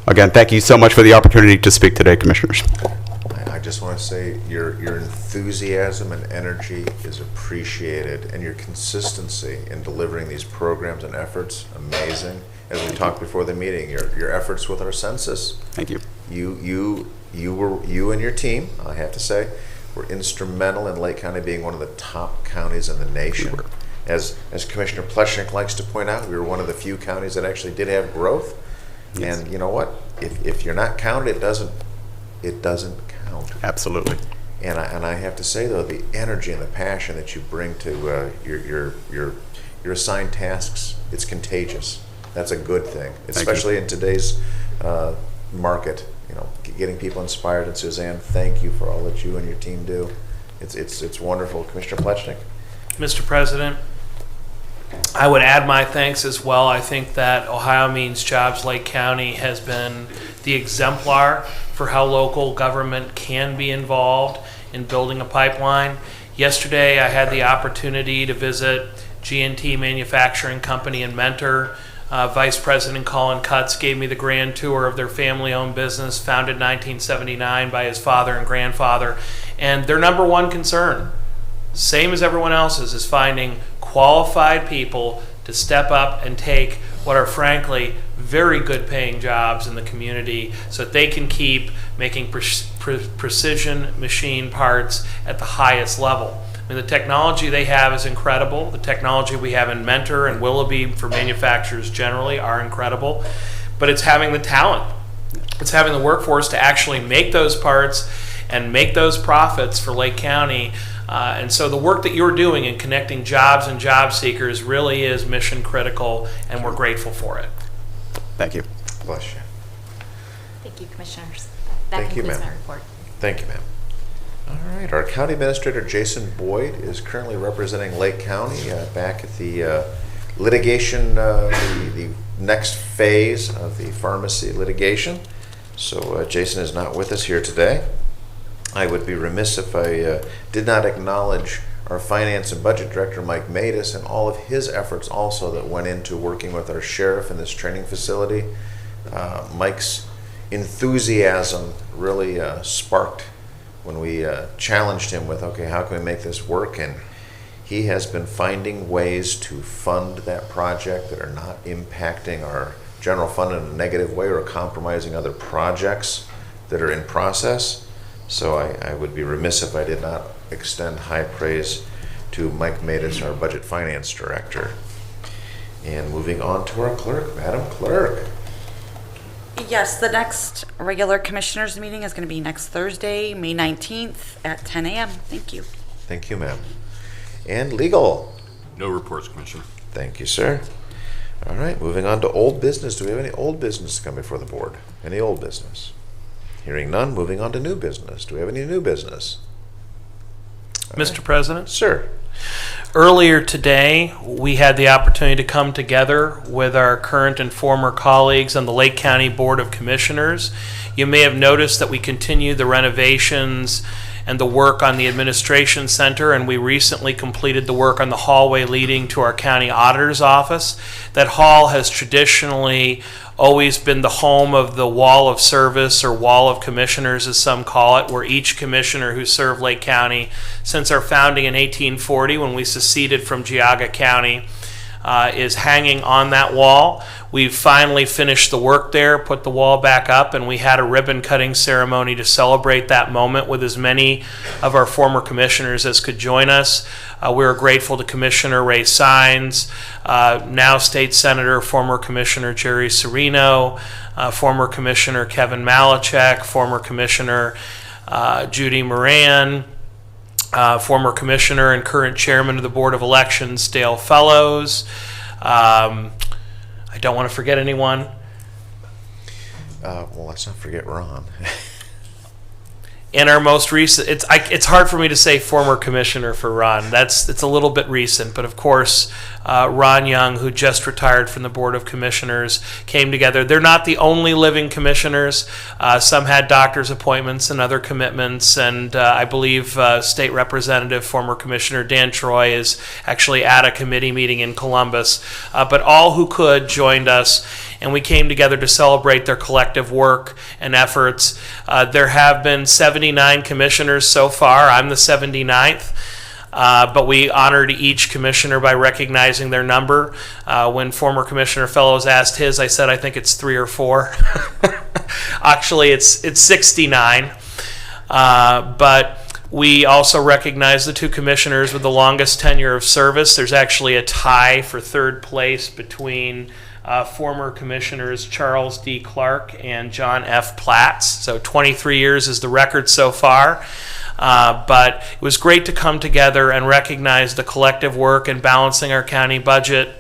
Again, thank you so much for the opportunity to speak today, Commissioners. I just want to say your enthusiasm and energy is appreciated, and your consistency in delivering these programs and efforts, amazing. As we talked before the meeting, your efforts with our census. Thank you. You and your team, I have to say, were instrumental in Lake County being one of the top counties in the nation. As Commissioner Pleshnik likes to point out, we were one of the few counties that actually did have growth. Yes. And you know what? If you're not counted, it doesn't count. Absolutely. And I have to say though, the energy and the passion that you bring to your assigned tasks, it's contagious. That's a good thing, especially in today's market. You know, getting people inspired. And Suzanne, thank you for all that you and your team do. It's wonderful. Commissioner Plechnik. Mr. President, I would add my thanks as well. I think that Ohio Means Jobs Lake County has been the exemplar for how local government can be involved in building a pipeline. Yesterday, I had the opportunity to visit G&T Manufacturing Company in Mentor. Vice President Colin Cutts gave me the grand tour of their family-owned business, founded in 1979 by his father and grandfather. And their number one concern, same as everyone else's, is finding qualified people to step up and take what are frankly very good paying jobs in the community so that they can keep making precision machine parts at the highest level. I mean, the technology they have is incredible. The technology we have in Mentor and Willoughby for manufacturers generally are incredible, but it's having the talent. It's having the workforce to actually make those parts and make those profits for Lake County. And so the work that you're doing in connecting jobs and job seekers really is mission critical, and we're grateful for it. Thank you. Bless you. Thank you, Commissioners. That Thank you, concludes ma'am. my report. Thank you, ma'am. All right, our County Administrator Jason Boyd is currently representing Lake County back at the litigation, the next phase of the pharmacy litigation. So Jason is not with us here today. I would be remiss if I did not acknowledge our Finance and Budget Director, Mike Matus, and all of his efforts also that went into working with our sheriff in this training facility. Mike's enthusiasm really sparked when we challenged him with, okay, how can we make this work? And he has been finding ways to fund that project that are not impacting our general fund in a negative way or compromising other projects that are in process. So I would be remiss if I did not extend high praise to Mike Matus, our Budget Finance Director. And moving on to our clerk, Madam Clerk. Yes, the next regular commissioners meeting is going to be next Thursday, May 19th at 10 a.m. Thank you. Thank you, ma'am. And legal. No reports, Commissioner. Thank you, sir. All right, moving on to old business. Do we have any old business to come before the board? Any old business? Hearing none, moving on to new business. Do we have any new business? Mr. President? Sir. Earlier today, we had the opportunity to come together with our current and former colleagues on the Lake County Board of Commissioners. You may have noticed that we continue the renovations and the work on the administration center, and we recently completed the work on the hallway leading to our county auditor's office. That hall has traditionally always been the home of the wall of service, or wall of commissioners as some call it, where each commissioner who served Lake County since our founding in 1840 when we seceded from Geauga County is hanging on that wall. We've finally finished the work there, put the wall back up, and we had a ribbon cutting ceremony to celebrate that moment with as many of our former commissioners as could join us. We were grateful to Commissioner Ray Sines, now State Senator, former Commissioner Jerry Serino, former Commissioner Kevin Malachek, former Commissioner Judy Moran, former Commissioner and current Chairman of the Board of Elections, Dale Fellows. I don't want to forget anyone. Well, let's not forget Ron. In our most recent, it's hard for me to say former commissioner for Ron. It's a little bit recent, but of course, Ron Young, who just retired from the Board of Commissioners, came together. They're not the only living commissioners. Some had doctor's appointments and other commitments, and I believe State Representative, former Commissioner Dan Troy, is actually at a committee meeting in Columbus. But all who could joined us, and we came together to celebrate their collective work and efforts. There have been 79 commissioners so far. I'm the 79th. But we honored each commissioner by recognizing their number. When former Commissioner Fellows asked his, I said, I think it's 3 or 4. Actually, it's 69. But we also recognize the 2 commissioners with the longest tenure of service. There's actually a tie for third place between former commissioners Charles D. Clerk and John F. Platts. So 23 years is the record so far. But it was great to come together and recognize the collective work in balancing our county budget,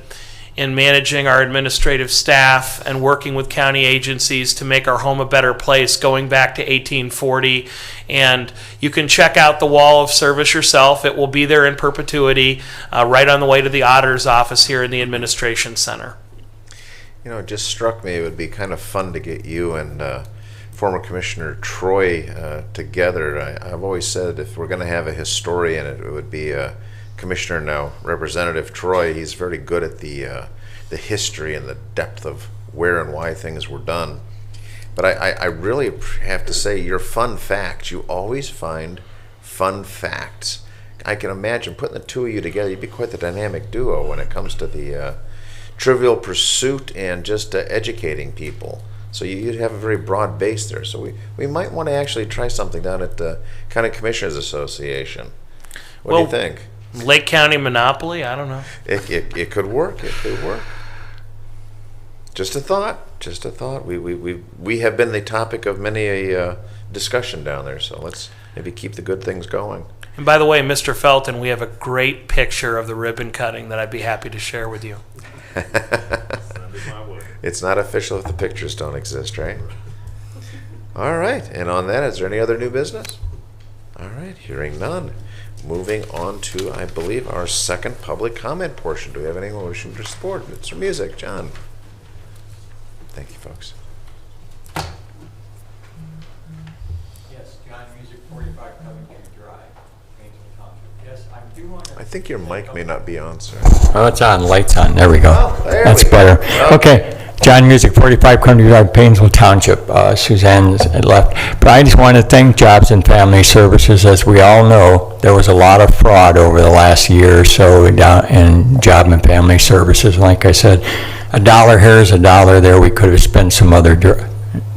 in managing our administrative staff, and working with county agencies to make our home a better place going back to 1840. And you can check out the wall of service yourself. It will be there in perpetuity right on the way to the auditor's office here in the administration center. You know, it just struck me it would be kind of fun to get you and former Commissioner Troy together. I've always said if we're going to have a historian, it would be Commissioner, now Representative Troy. He's very good at the history and the depth of where and why things were done. But I really have to say, your fun facts, you always find fun facts. I can imagine putting the 2 of you together, you'd be quite the dynamic duo when it comes to the Trivial Pursuit and just educating people. So you'd have a very broad base there. So we might want to actually try something down at the County Commissioners Association. What do you think? Lake County Monopoly? I don't know. It could work. It could work. Just a thought. Just a thought. We have been the topic of many a discussion down there. So let's maybe keep the good things going. And by the way, Mr. Felton, we have a great picture of the ribbon cutting that I'd be happy to share with you. It's not official if the pictures don't exist, right? All right. And on that, is there any other new business? All right. Hearing none. Moving on to, I believe, our second public comment portion. Do we have anyone wishing to support? Mr. Music, John. Thank you, folks. Yes, John Music, 45 Covington Drive, Painesville Township. Yes, I do want to... I think your mic may not be on, sir. Oh, it's on, light's on, there we go. Oh, there That's we go. better. Okay, John Music, 45 Country Drive, Painesville Township. Suzanne's left. But I just want to thank Jobs and Family Services. As we all know, there was a lot of fraud over the last year or so in Job and Family Services. Like I said, $1 here is $1 there. We could have spent some other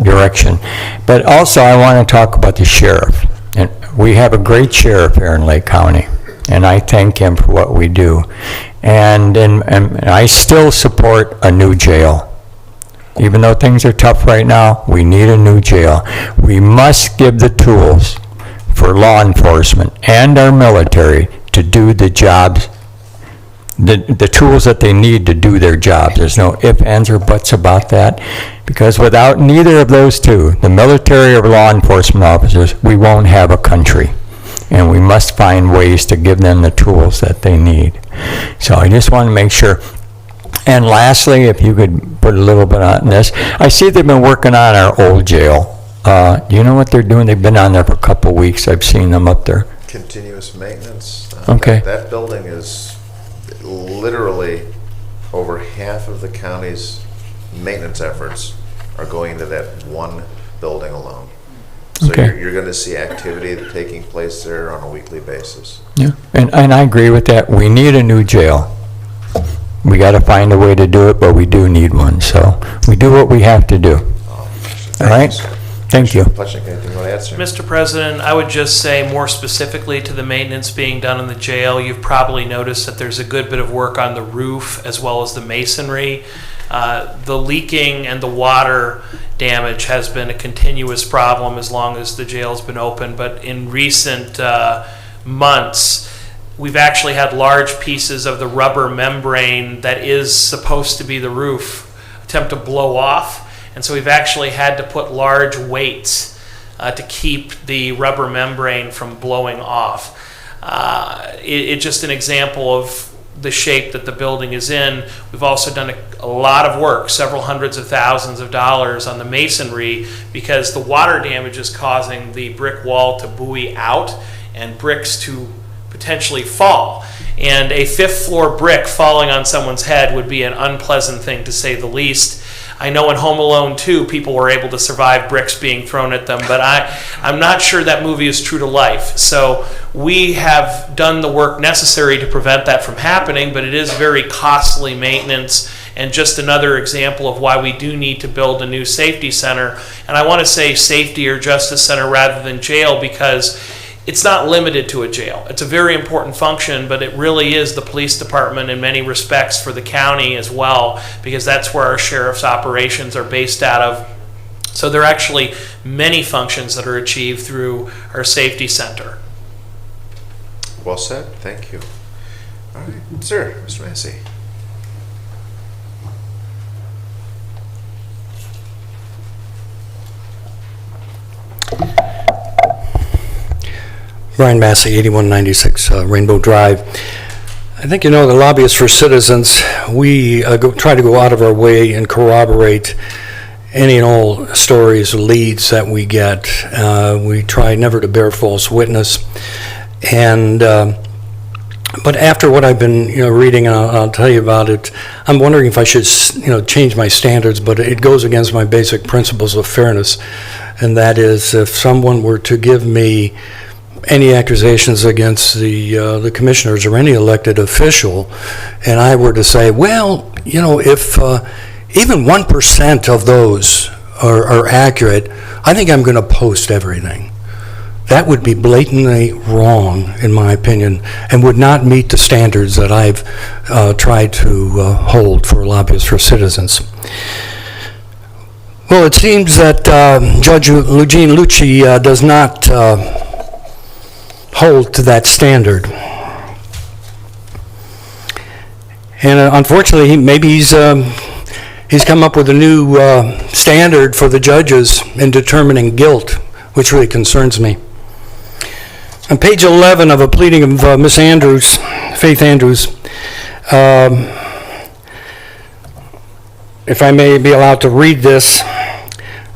direction. But also, I want to talk about the sheriff. And we have a great sheriff here in Lake County, and I thank him for what we do. And I still support a new jail. Even though things are tough right now, we need a new jail. We must give the tools for law enforcement and our military to do the jobs, the tools that they need to do their jobs. There's no ifs, ands, or buts about that, because without neither of those two, the military or law enforcement officers, we won't have a country. And we must find ways to give them the tools that they need. So I just want to make sure. And lastly, if you could put a little bit on this, I see they've been working on our old jail. Do you know what they're doing? They've been on there for a couple of weeks. I've seen them up there. Continuous maintenance. Okay. That building is literally over half of the county's maintenance efforts are going into that one building alone. So Okay. you're going to see activity taking place there on a weekly basis. Yeah, and I agree with that. We need a new jail. We got to find a way to do it, but we do need one. So we do what we have to do. All right? Thank you. Plechnik, anything you want to add, sir? Mr. President, I would just say more specifically to the maintenance being done in the jail, you've probably noticed that there's a good bit of work on the roof as well as the masonry. The leaking and the water damage has been a continuous problem as long as the jail's been open, but in recent months, we've actually had large pieces of the rubber membrane that is supposed to be the roof attempt to blow off. And so we've actually had to put large weights to keep the rubber membrane from blowing off. It's just an example of the shape that the building is in. We've also done a lot of work, several hundreds of thousands of dollars on the masonry, because the water damage is causing the brick wall to buoy out and bricks to potentially fall. And a fifth floor brick falling on someone's head would be an unpleasant thing, to say the least. I know in Home Alone 2, people were able to survive bricks being thrown at them, but I'm not sure that movie is true to life. So we have done the work necessary to prevent that from happening, but it is very costly maintenance and just another example of why we do need to build a new safety center. And I want to say safety or justice center rather than jail, because it's not limited to a jail. It's a very important function, but it really is the police department in many respects for the county as well, because that's where our sheriff's operations are based out of. So there are actually many functions that are achieved through our safety center. Well said. Thank you. All right, sir, Mr. Massey. Brian Massey, 8196 Rainbow Drive. I think you know the Lobbyists for Citizens, we try to go out of our way and corroborate any and all stories or leads that we get. We try never to bear false witness. And but after what I've been reading, and I'll tell you about it, I'm wondering if I should change my standards, but it goes against my basic principles of fairness. And that is, if someone were to give me any accusations against the commissioners or any elected official, and I were to say, well, if even 1% of those are accurate, I think I'm going to post everything. That would be blatantly wrong, in my opinion, and would not meet the standards that I've tried to hold for Lobbyists for Citizens. Well, it seems that Judge Eugene Lucci does not hold to that standard. And unfortunately, maybe he's come up with a new standard for the judges in determining guilt, which really concerns me. On page 11 of a pleading of Miss Andrews, Faith Andrews, if I may be allowed to read this,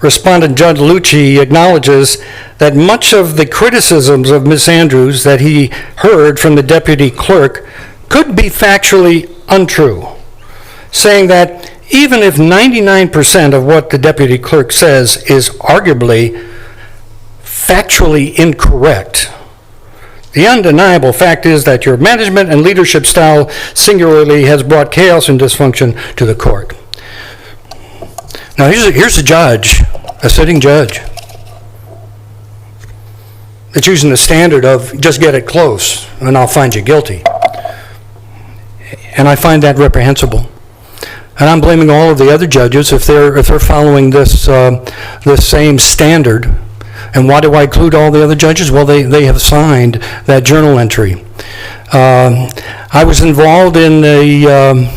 Respondent Judge Lucci acknowledges that much of the criticisms of Ms. Andrews that he heard from the deputy clerk could be factually untrue, saying that even if 99% of what the deputy clerk says is arguably factually incorrect, the undeniable fact is that your management and leadership style singularly has brought chaos and dysfunction to the court. Now here's a judge, a sitting judge, that's using the standard of just get it close and I'll find you guilty. and I find that reprehensible. And I'm blaming all of the other judges if they're following this same standard. And why do I include all the other judges? Well, they have signed that journal entry. I was involved in a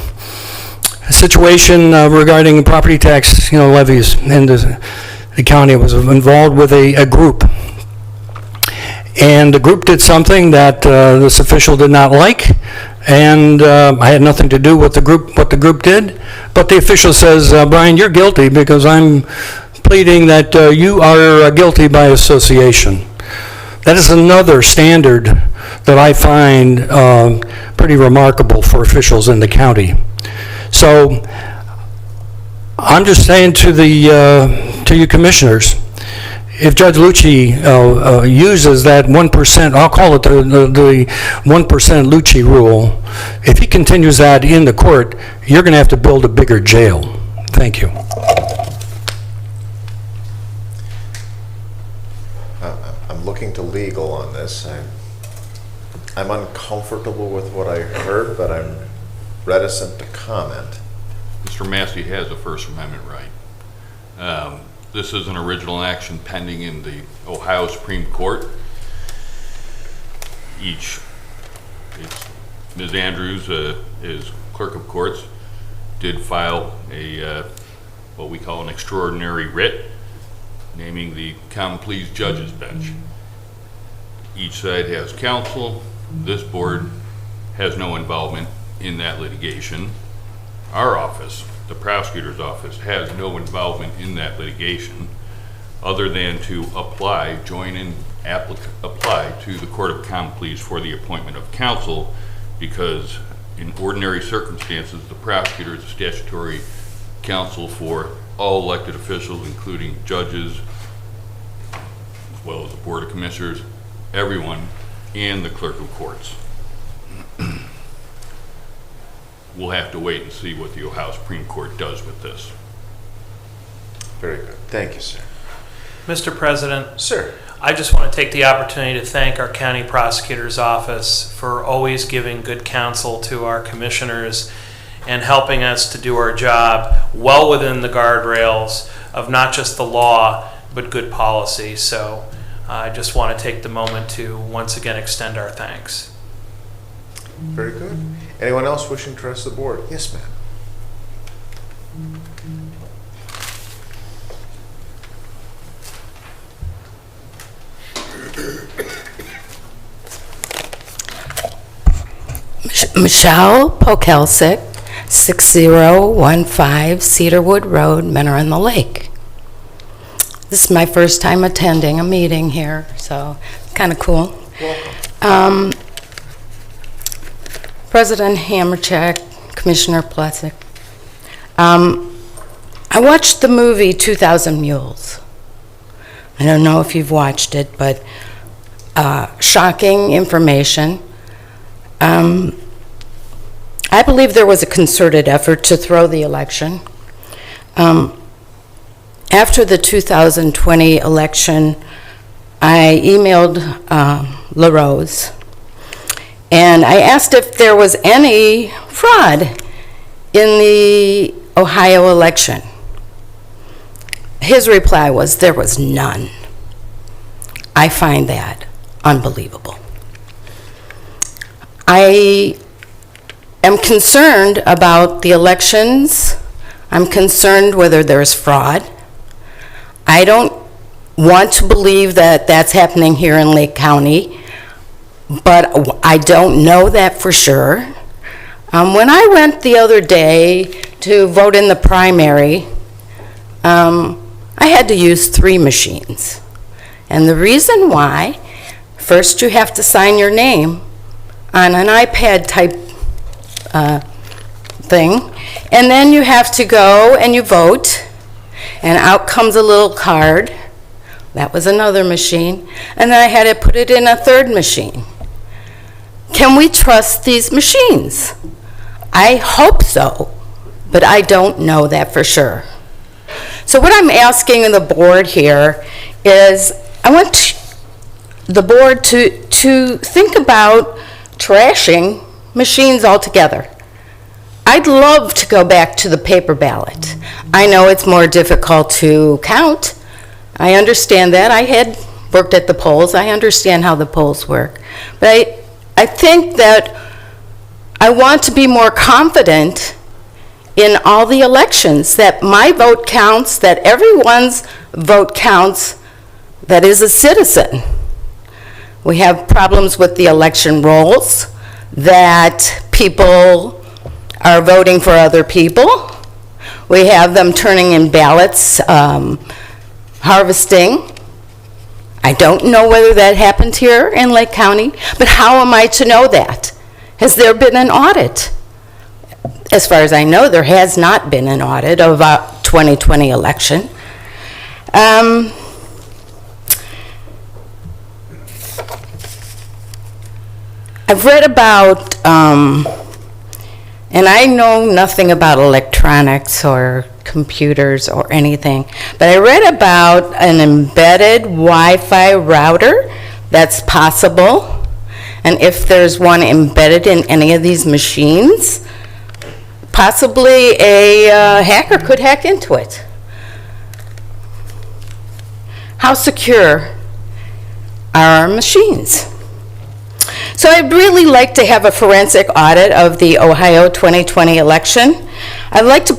situation regarding property tax, levies in the county. I was involved with a group. And the group did something that this official did not like, and I had nothing to do with what the group did. But the official says, Brian, you're guilty because I'm pleading that you are guilty by association. That is another standard that I find pretty remarkable for officials in the county. So I'm just saying to you commissioners, if Judge Lucci uses that 1%, I'll call it the 1% Lucci rule, if he continues that in the court, you're going to have to build a bigger jail. Thank you. I'm looking to legal on this. I'm uncomfortable with what I heard, but I'm reticent to comment. Mr. Massey has a First Amendment right. This is an original action pending in the Ohio Supreme Court. Ms. Andrews, is Clerk of Courts, did file what we call an extraordinary writ, naming the Common Pleas Judges Bench. Each side has counsel. This board has no involvement in that litigation. Our office, the prosecutor's office, has no involvement in that litigation other than to apply to the Court of Common Pleas for the appointment of counsel, because in ordinary circumstances, the prosecutor is a statutory counsel for all elected officials, including judges, as well as the Board of Commissioners, everyone, and the Clerk of Courts. We'll have to wait and see what the Ohio Supreme Court does with this. Very good. Thank you, sir. Mr. President, Sir. I just want to take the opportunity to thank our county prosecutor's office for always giving good counsel to our commissioners and helping us to do our job well within the guardrails of not just the law, but good policy. So I just want to take the moment to once again extend our thanks. Very good. Anyone else wishing to address the board? Yes, ma'am. Michelle Pokelsick, 6015 Cedarwood Road, Mentor-on-the-Lake. This is my first time attending a meeting here, so kind of cool. Welcome. President Hamercheck, Commissioner Plessick. I watched the movie 2,000 Mules. I don't know if you've watched it, but shocking information. I believe there was a concerted effort to throw the election. After the 2020 election, I emailed LaRose, and I asked if there was any fraud in the Ohio election. His reply was, there was none. I find that unbelievable. I am concerned about the elections. I'm concerned whether there's fraud. I don't want to believe that that's happening here in Lake County, but I don't know that for sure. When I went the other day to vote in the primary, I had to use 3 machines. And the reason why, first you have to sign your name on an iPad type thing, and then you have to go and you vote, and out comes a little card. That was another machine. And then I had to put it in a 3rd machine. Can we trust these machines? I hope so, but I don't know that for sure. So what I'm asking the board here is, I want the board to think about trashing machines altogether. I'd love to go back to the paper ballot. I know it's more difficult to count. I understand that. I had worked at the polls. I understand how the polls work. But I think that I want to be more confident in all the elections, that my vote counts, that everyone's vote counts that is a citizen. We have problems with the election rolls, that people are voting for other people. We have them turning in ballots, harvesting. I don't know whether that happened here in Lake County, but how am I to know that? Has there been an audit? As far as I know, there has not been an audit of a 2020 election. I've read about, and I know nothing about electronics or computers or anything, but I read about an embedded Wi-Fi router that's possible, and if there's one embedded in any of these machines, possibly a hacker could hack into it. How secure are our machines? So I'd really like to have a forensic audit of the Ohio 2020 election. I'd like to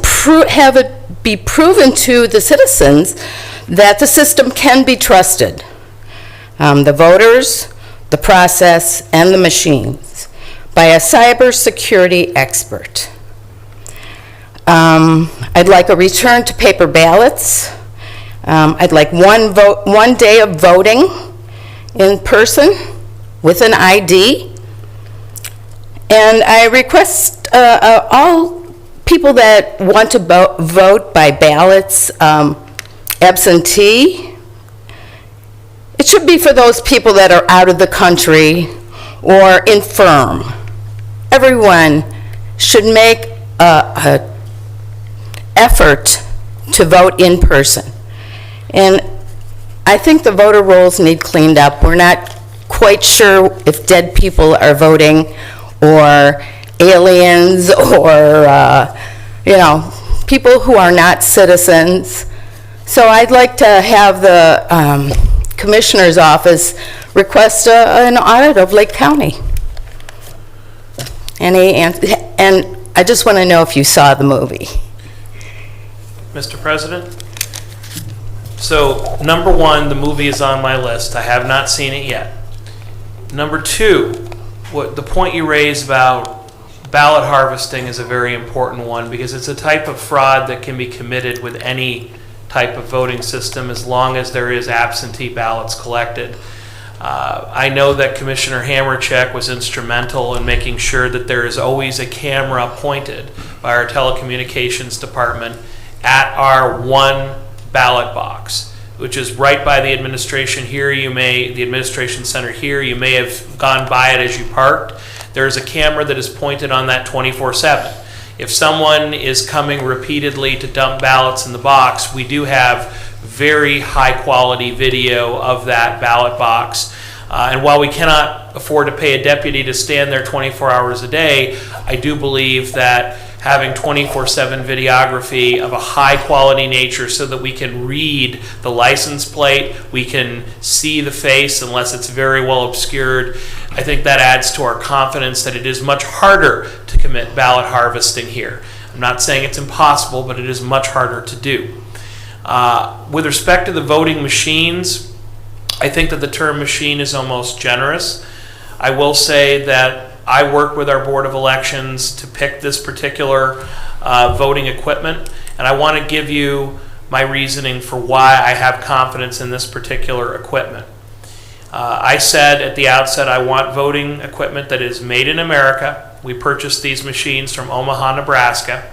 have it be proven to the citizens that the system can be trusted. The voters, the process, and the machines by a cybersecurity expert. I'd like a return to paper ballots. I'd like one day of voting in person with an ID. And I request all people that want to vote by ballots, absentee, it should be for those people that are out of the country or infirm. Everyone should make an effort to vote in person. And I think the voter rolls need cleaned up. We're not quite sure if dead people are voting or aliens or, people who are not citizens. So I'd like to have the Commissioner's Office request an audit of Lake County. And I just want to know if you saw the movie. Mr. President? So, number one, the movie is on my list. I have not seen it yet. Number two, the point you raised about ballot harvesting is a very important one because it's a type of fraud that can be committed with any type of voting system as long as there is absentee ballots collected. I know that Commissioner Hamercheck was instrumental in making sure that there is always a camera pointed by our telecommunications department at our one ballot box, which is right by the administration here. The administration center here, you may have gone by it as you parked. There's a camera that is pointed on that 24/7. If someone is coming repeatedly to dump ballots in the box, we do have very high quality video of that ballot box. And while we cannot afford to pay a deputy to stand there 24 hours a day, I do believe that having 24/7 videography of a high quality nature so that we can read the license plate, we can see the face unless it's very well obscured, I think that adds to our confidence that it is much harder to commit ballot harvesting here. I'm not saying it's impossible, but it is much harder to do. With respect to the voting machines, I think that the term machine is almost generous. I will say that I work with our Board of Elections to pick this particular voting equipment, and I want to give you my reasoning for why I have confidence in this particular equipment. I said at the outset I want voting equipment that is made in America. We purchased these machines from Omaha, Nebraska.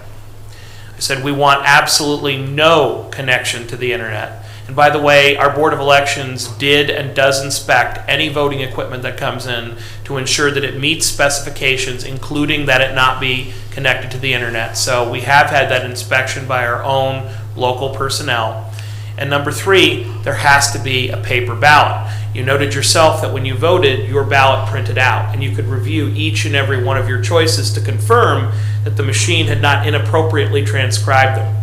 I said we want absolutely no connection to the internet. And by the way, our Board of Elections did and does inspect any voting equipment that comes in to ensure that it meets specifications, including that it not be connected to the internet. So we have had that inspection by our own local personnel. And number 3, there has to be a paper ballot. You noted yourself that when you voted, your ballot printed out, and you could review each and every one of your choices to confirm that the machine had not inappropriately transcribed them.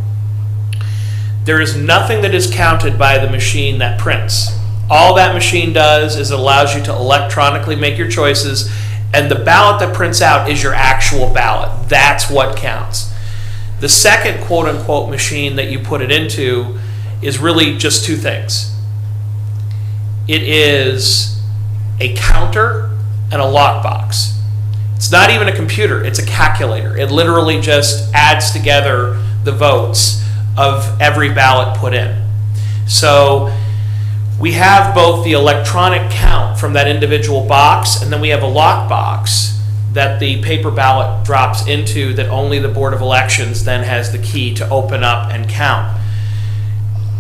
There is nothing that is counted by the machine that prints. All that machine does is it allows you to electronically make your choices, and the ballot that prints out is your actual ballot. That's what counts. The second quote-unquote machine that you put it into is really just 2 things. It is a counter and a lockbox. It's not even a computer, it's a calculator. It literally just adds together the votes of every ballot put in. So we have both the electronic count from that individual box, and then we have a lockbox that the paper ballot drops into that only the Board of Elections then has the key to open up and count.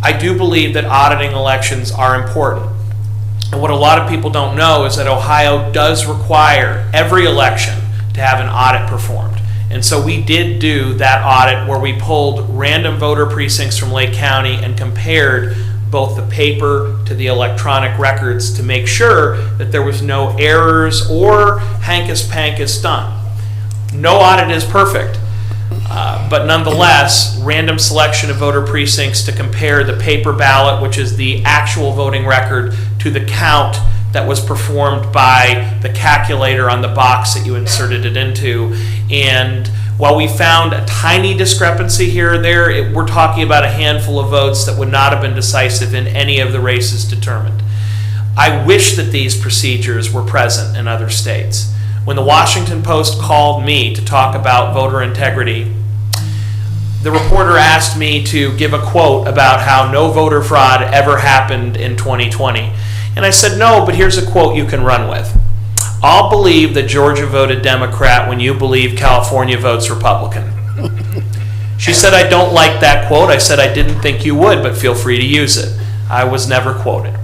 I do believe that auditing elections are important. And what a lot of people don't know is that Ohio does require every election to have an audit performed. And so we did do that audit where we pulled random voter precincts from Lake County and compared both the paper to the electronic records to make sure that there was no errors or hankus-pankus done. No audit is perfect, but nonetheless, random selection of voter precincts to compare the paper ballot, which is the actual voting record, to the count that was performed by the calculator on the box that you inserted it into. And while we found a tiny discrepancy here or there, we're talking about a handful of votes that would not have been decisive in any of the races determined. I wish that these procedures were present in other states. When the Washington Post called me to talk about voter integrity, the reporter asked me to give a quote about how no voter fraud ever happened in 2020. And I said, no, but here's a quote you can run with. I'll believe that Georgia voted Democrat when you believe California votes Republican. She said, I don't like that quote. I said, I didn't think you would, but feel free to use it. I was never quoted.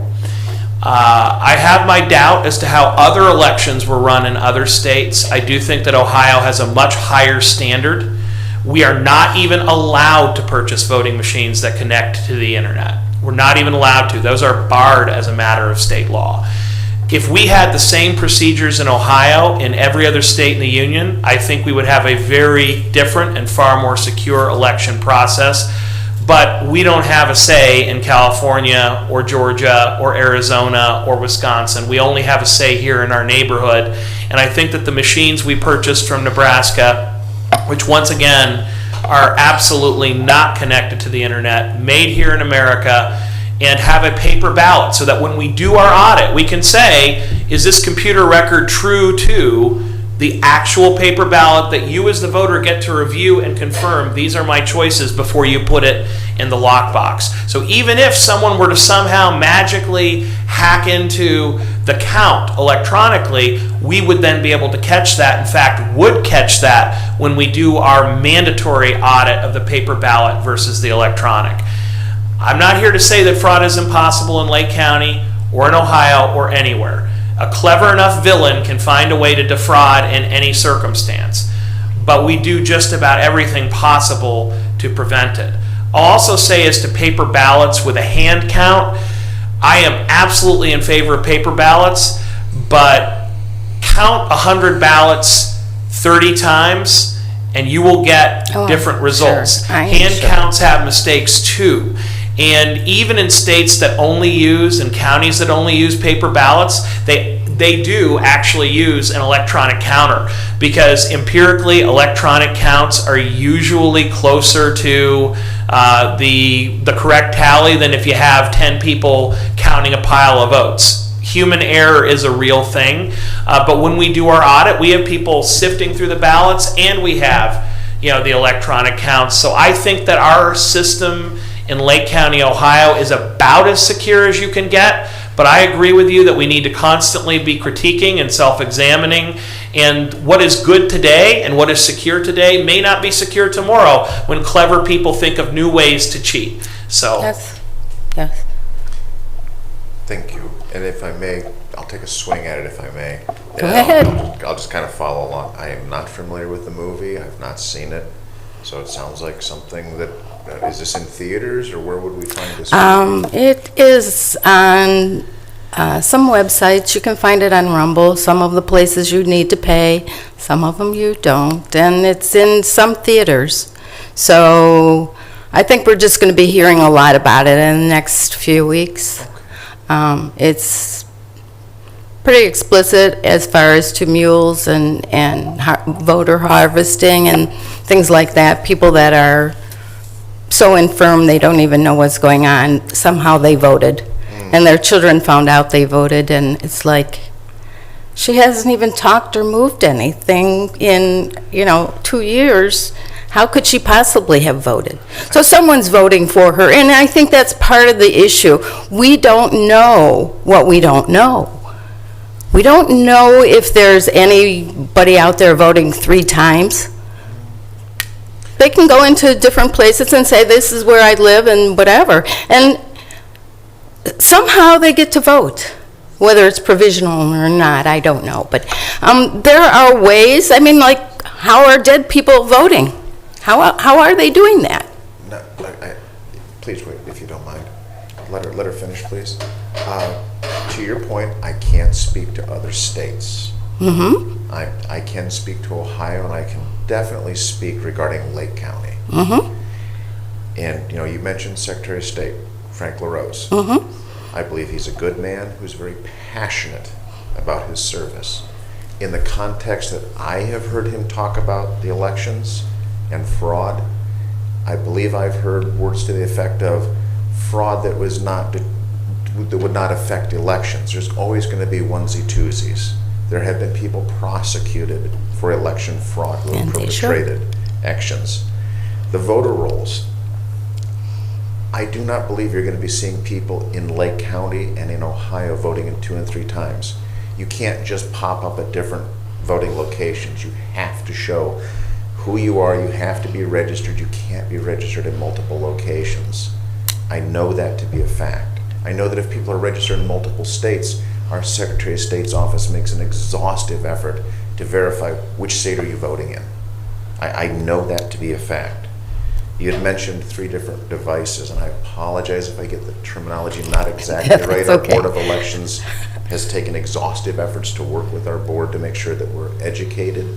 I have my doubt as to how other elections were run in other states. I do think that Ohio has a much higher standard. We are not even allowed to purchase voting machines that connect to the internet. We're not even allowed to. Those are barred as a matter of state law. If we had the same procedures in Ohio in every other state in the union, I think we would have a very different and far more secure election process. But we don't have a say in California or Georgia or Arizona or Wisconsin. We only have a say here in our neighborhood. And I think that the machines we purchased from Nebraska, which once again are absolutely not connected to the internet, made here in America, and have a paper ballot so that when we do our audit, we can say, is this computer record true to the actual paper ballot that you as the voter get to review and confirm these are my choices before you put it in the lockbox. So even if someone were to somehow magically hack into the count electronically, we would then be able to catch that. In fact, would catch that when we do our mandatory audit of the paper ballot versus the electronic. I'm not here to say that fraud is impossible in Lake County or in Ohio or anywhere. A clever enough villain can find a way to defraud in any circumstance, but we do just about everything possible to prevent it. I'll also say as to paper ballots with a hand count, I am absolutely in favor of paper ballots, but count 100 ballots 30 times and you will get different results. Sure. Hand counts have mistakes too. And even in states that only use, and counties that only use paper ballots, they do actually use an electronic counter, because empirically electronic counts are usually closer to the correct tally than if you have 10 people counting a pile of votes. Human error is a real thing, but when we do our audit, we have people sifting through the ballots, and we have the electronic counts. So I think that our system in Lake County, Ohio is about as secure as you can get, but I agree with you that we need to constantly be critiquing and self-examining, and what is good today and what is secure today may not be secure tomorrow when clever people think of new ways to cheat. So Yes. Thank you. And if I may, I'll take a swing at it if I may. Go ahead. I'll just kind of follow along. I am not familiar with the movie. I've not seen it. So it sounds like something that Is this in theaters, or where would we find this? It is on some websites. You can find it on Rumble. Some of the places you need to pay, some of them you don't. And it's in some theaters. So I think we're just going to be hearing a lot about it in the next few weeks. It's pretty explicit as far as to mules and voter harvesting and things like that. People that are so infirm they don't even know what's going on. Somehow they voted, and their children found out they voted, and it's like, she hasn't even talked or moved anything in, 2 years. How could she possibly have voted? So someone's voting for her, and I think that's part of the issue. We don't know what we don't know. We don't know if there's anybody out there voting 3 times. They can go into different places and say, this is where I live and whatever. And somehow they get to vote. Whether it's provisional or not, I don't know. But there are ways, how are dead people voting? How are they doing that? No, please wait, if you don't mind. Let her finish, please. To your point, I can't speak to other states. Mm-hmm. I can speak to Ohio, and I can definitely speak regarding Lake County. Mm-hmm. And, you mentioned Secretary of State, Frank LaRose. Mm-hmm. I believe he's a good man who's very passionate about his service. In the context that I have heard him talk about the elections and fraud, I believe I've heard words to the effect of fraud that would not affect elections. There's always going to be onesie-twosies. There have been people prosecuted for election fraud who have perpetrated actions. The voter rolls. I do not believe you're going to be seeing people in Lake County and in Ohio voting in 2 and 3 times. You can't just pop up at different voting locations. You have to show who you are. You have to be registered. You can't be registered in multiple locations. I know that to be a fact. I know that if people are registered in multiple states, our Secretary of State's office makes an exhaustive effort to verify which state are you voting in. I know that to be a fact. You had mentioned 3 different devices, and I apologize if I get the terminology not exactly right. Okay. Our Board of Elections has taken exhaustive efforts to work with our board to make sure that we're educated.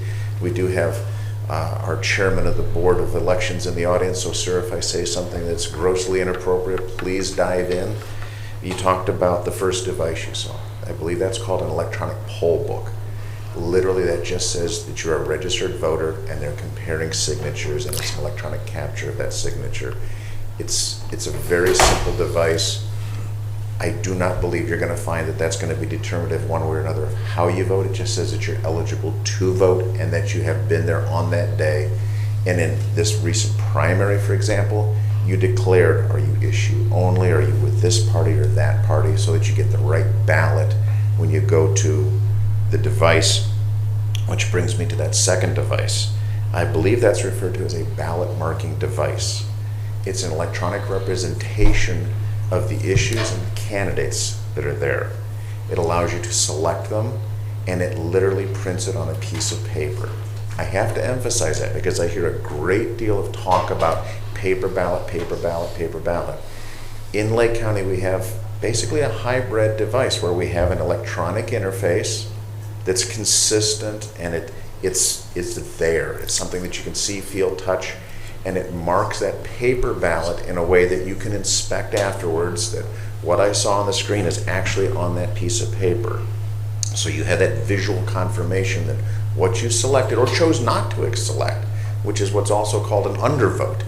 We do have our chairman of the Board of Elections in the audience, so sir, if I say something that's grossly inappropriate, please dive in. You talked about the first device you saw. I believe that's called an electronic poll book. Literally, that just says that you're a registered voter, and they're comparing signatures, and it's an electronic capture of that signature. It's a very simple device. I do not believe you're going to find that that's going to be determinative one way or another of how you vote. It just says that you're eligible to vote and that you have been there on that day. And in this recent primary, for example, you declared, are you issue only, are you with this party or that party, so that you get the right ballot when you go to the device, which brings me to that second device. I believe that's referred to as a ballot marking device. It's an electronic representation of the issues and candidates that are there. It allows you to select them, and it literally prints it on a piece of paper. I have to emphasize that because I hear a great deal of talk about paper ballot, paper ballot, paper ballot. In Lake County, we have basically a hybrid device where we have an electronic interface that's consistent, and it's there. It's something that you can see, feel, touch, and it marks that paper ballot in a way that you can inspect afterwards that what I saw on the screen is actually on that piece of paper. So you have that visual confirmation that what you selected or chose not to select, which is what's also called an undervote.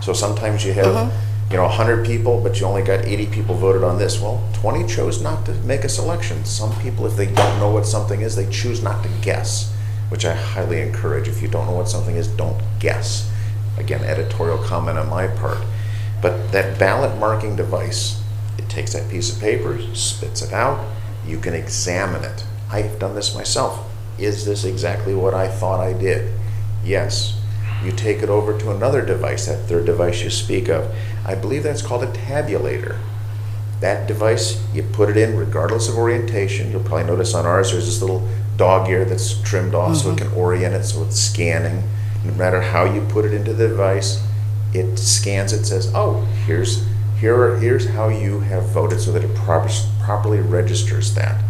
So sometimes you have 100 people, but you only got 80 people voted on this. Well, 20 chose not to make a selection. Some people, if they don't know what something is, they choose not to guess, which I highly encourage. If you don't know what something is, don't guess. Again, editorial comment on my part. But that ballot marking device, it takes that piece of paper, spits it out, you can examine it. I've done this myself. Is this exactly what I thought I did? Yes. You take it over to another device, that third device you speak of. I believe that's called a tabulator. That device, you put it in regardless of orientation. You'll probably notice on ours there's this little dog ear that's trimmed off so it can orient it, so it's scanning. No matter how you put it into the device, It scans it, says, oh, here's how you have voted, so that it properly registers that.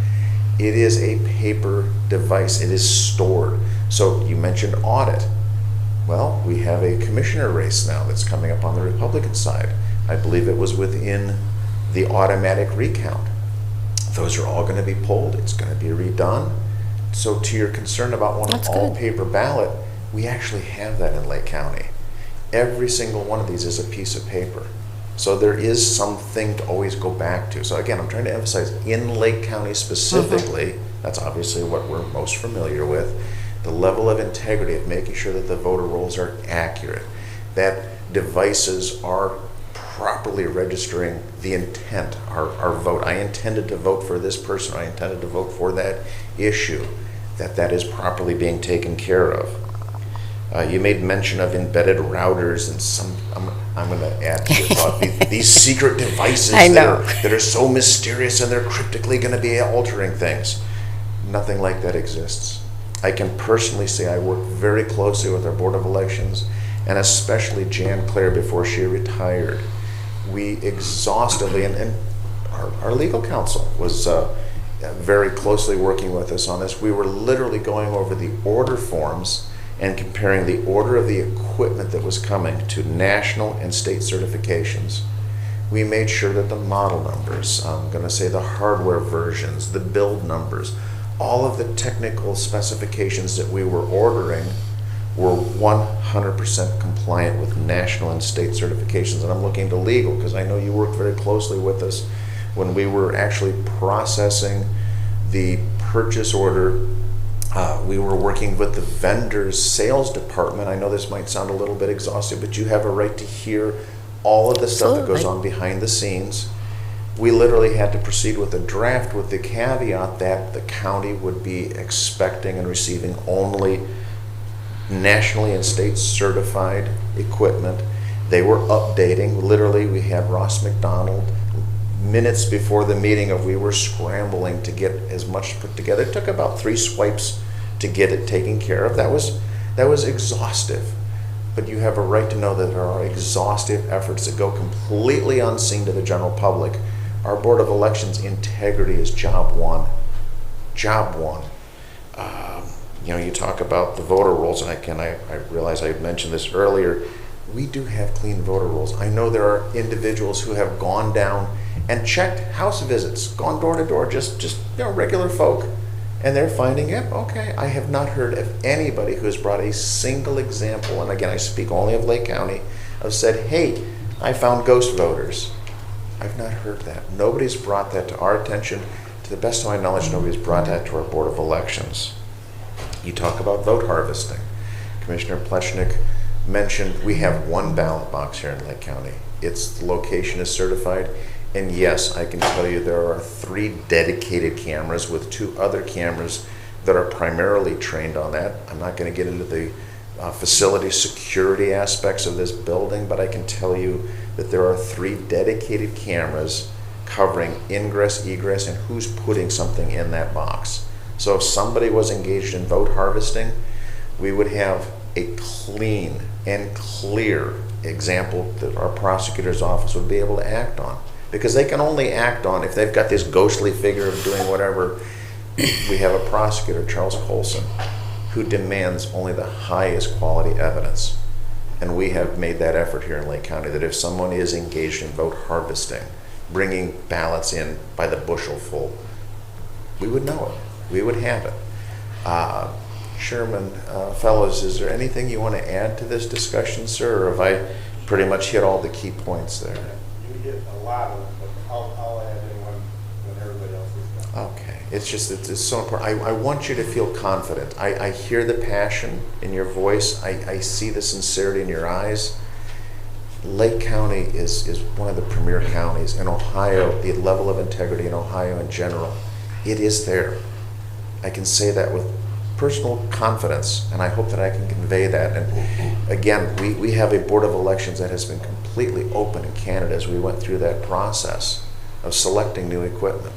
It is a paper device. It is stored. So you mentioned audit. Well, we have a commissioner race now that's coming up on the Republican side. I believe it was within the automatic recount. Those are all going to be pulled. It's going to be redone. So to your concern about one all-paper ballot, we actually have that in Lake County. Every single one of these is a piece of paper. So there is something to always go back to. So again, I'm trying to emphasize in Lake County specifically, that's obviously what we're most familiar with, the level of integrity of making sure that the voter rolls are accurate, that devices are properly registering the intent, our vote. I intended to vote for this person, I intended to vote for that issue, that is properly being taken care of. You made mention of embedded routers and some, I'm going to add to your thought, these secret devices that are so mysterious and they're cryptically going to be altering things. Nothing like that exists. I can personally say I work very closely with our Board of Elections, and especially Jan Claire before she retired. We exhaustively, and our legal counsel was very closely working with us on this. We were literally going over the order forms and comparing the order of the equipment that was coming to national and state certifications. We made sure that the model numbers, I'm going to say the hardware versions, the build numbers, all of the technical specifications that we were ordering were 100% compliant with national and state certifications. And I'm looking to legal because I know you worked very closely with us when we were actually processing the purchase order. We were working with the vendor's sales department. I know this might sound a little bit exhaustive, but you have a right to hear all of the stuff that goes on behind the scenes. We literally had to proceed with a draft with the caveat that the county would be expecting and receiving only nationally and state certified equipment. They were updating. Literally, we had Ross McDonald minutes before the meeting we were scrambling to get as much put together. It took about 3 swipes to get it taken care of. That was exhaustive. But you have a right to know that there are exhaustive efforts that go completely unseen to the general public. Our Board of Elections integrity is job one. Job one. You talk about the voter rolls, and I realize I mentioned this earlier. We do have clean voter rolls. I know there are individuals who have gone down and checked house visits, gone door to door, just regular folk. And they're finding, okay, I have not heard of anybody who has brought a single example, and again, I speak only of Lake County, have said, hey, I found ghost voters. I've not heard that. Nobody's brought that to our attention. To the best of my knowledge, nobody's brought that to our Board of Elections. You talk about vote harvesting. Commissioner Plechnik mentioned we have 1 ballot box here in Lake County. Its location is certified. And yes, I can tell you there are 3 dedicated cameras with 2 other cameras that are primarily trained on that. I'm not going to get into the facility security aspects of this building, but I can tell you that there are 3 dedicated cameras covering ingress, egress, and who's putting something in that box. So if somebody was engaged in vote harvesting, we would have a clean and clear example that our prosecutor's office would be able to act on. Because they can only act on if they've got this ghostly figure of doing whatever. We have a prosecutor, Charles Colson, who demands only the highest quality evidence. And we have made that effort here in Lake County, that if someone is engaged in vote harvesting, bringing ballots in by the bushel full, we would know it. We would have it. Chairman, fellows, is there anything you want to add to this discussion, sir? Or have I pretty much hit all the key points there? You hit a lot of it, but I'll add in when everybody else is done. Okay. It's so important. I want you to feel confident. I hear the passion in your voice. I see the sincerity in your eyes. Lake County is one of the premier counties in Ohio. The level of integrity in Ohio in general, it is there. I can say that with personal confidence, and I hope that I can convey that. And again, we have a Board of Elections that has been completely open and candid as we went through that process of selecting new equipment.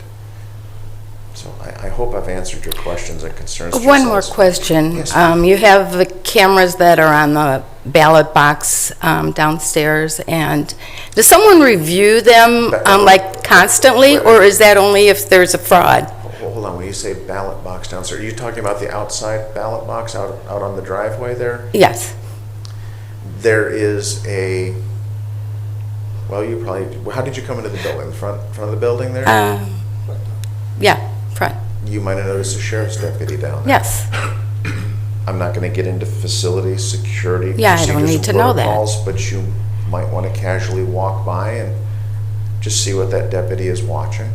So I hope I've answered your questions and concerns. One more question. Yes, You have cameras that are on the ballot box downstairs, and does someone review them like constantly, or is that only if there's a fraud? Hold on, when you say ballot box downstairs, are you talking about the outside ballot box out on the driveway there? Yes. There is a, well, you probably, how did you come into the building? Front of the building there? Yeah, front. You might have noticed a sheriff's deputy down there. Yes. I'm not going to get into facility security Yeah, I don't procedures need and to know that. protocols, but you might want to casually walk by and just see what that deputy is watching.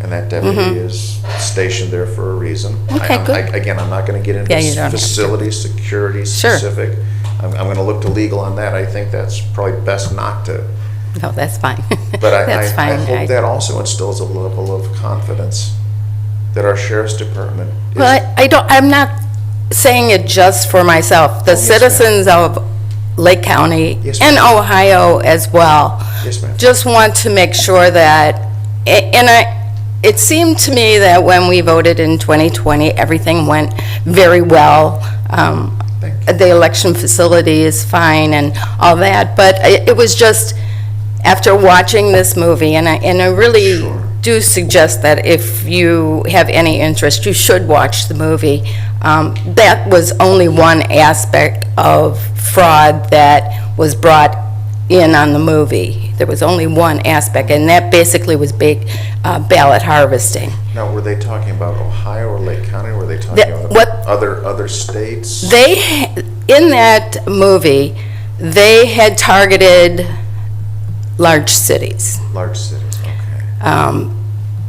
And that deputy is stationed there for a reason. Okay, good. Again, I'm not going to get into Yeah, you don't have to. facility security Sure. specific. I'm going to look to legal on that. I think that's probably best not to. No, that's fine. But I That's fine. hope that also instills a level of confidence that our sheriff's department is. Well, I'm not saying it just for myself. The yes, ma'am. citizens of Lake County Yes, and ma'am. Ohio as well Yes, ma'am. just want to make sure that, it seemed to me that when we voted in 2020, everything went very well. Thank you. The election facility is fine and all that, but it was just, after watching this movie, and I really Sure. do suggest that if you have any interest, you should watch the movie. That was only one aspect of fraud that was brought in on the movie. There was only one aspect, and that basically was big ballot harvesting. Now, were they talking about Ohio or Lake County? Were they talking That- about what- other states? In that movie, they had targeted large cities. Large cities, okay.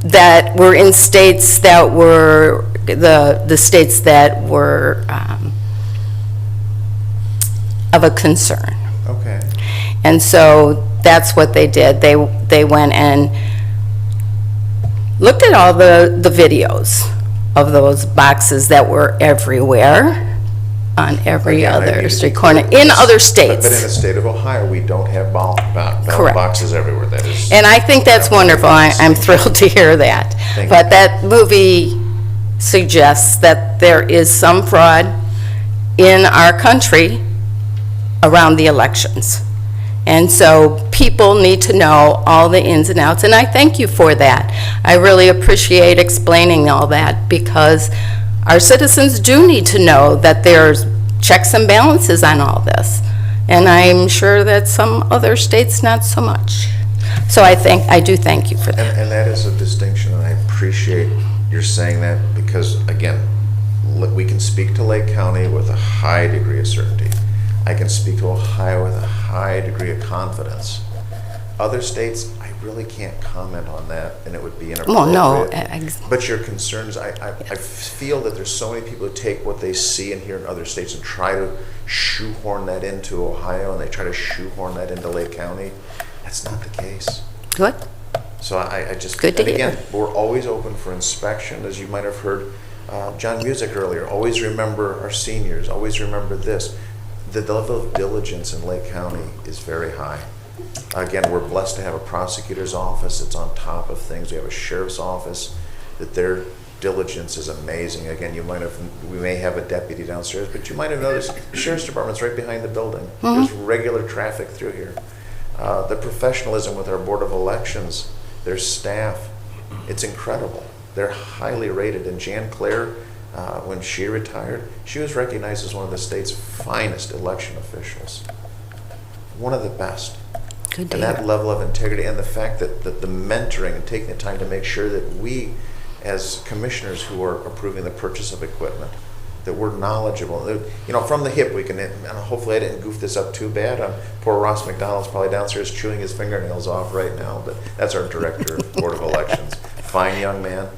That were in states that were, the states that were of a concern. Okay. And so that's what they did. They went and looked at all the videos of those boxes that were everywhere, on every Again, I need other to street be corner, clear. in other But in states. the state of Ohio, we don't have ballot Correct. boxes everywhere. That is. And I think that's wonderful. I'm thrilled to hear that. Thank But you. that movie suggests that there is some fraud in our country around the elections. And so people need to know all the ins and outs, and I thank you for that. I really appreciate explaining all that, because our citizens do need to know that there's checks and balances on all this. And I'm sure that some other states not so much. So I do thank you for that. And that is a distinction, and I appreciate your saying that, because, again, we can speak to Lake County with a high degree of certainty. I can speak to Ohio with a high degree of confidence. Other states, I really can't comment on that, and it would be inappropriate. Well, no. But your concerns, I feel that there's so many people who take what they see and hear in other states and try to shoehorn that into Ohio, and they try to shoehorn that into Lake County. That's not the case. Good. So I just, Good to and again, hear. we're always open for inspection, as you might have heard John Music earlier. Always remember our seniors, always remember this. The level of diligence in Lake County is very high. Again, we're blessed to have a prosecutor's office that's on top of things. We have a sheriff's office that their diligence is amazing. Again, we may have a deputy downstairs, but you might have noticed the sheriff's department's right behind the building. There's regular traffic through here. The professionalism with our Board of Elections, their staff, it's incredible. They're highly rated, and Jan Claire, when she retired, she was recognized as one of the state's finest election officials. One of the best. Good to And that hear. level of integrity, and the fact that the mentoring and taking the time to make sure that we, as commissioners who are approving the purchase of equipment, that we're knowledgeable. From the hip, we can, and hopefully I didn't goof this up too bad. Poor Ross McDonald's probably downstairs chewing his fingernails off right now, but that's our director of Board of Elections. Fine young man.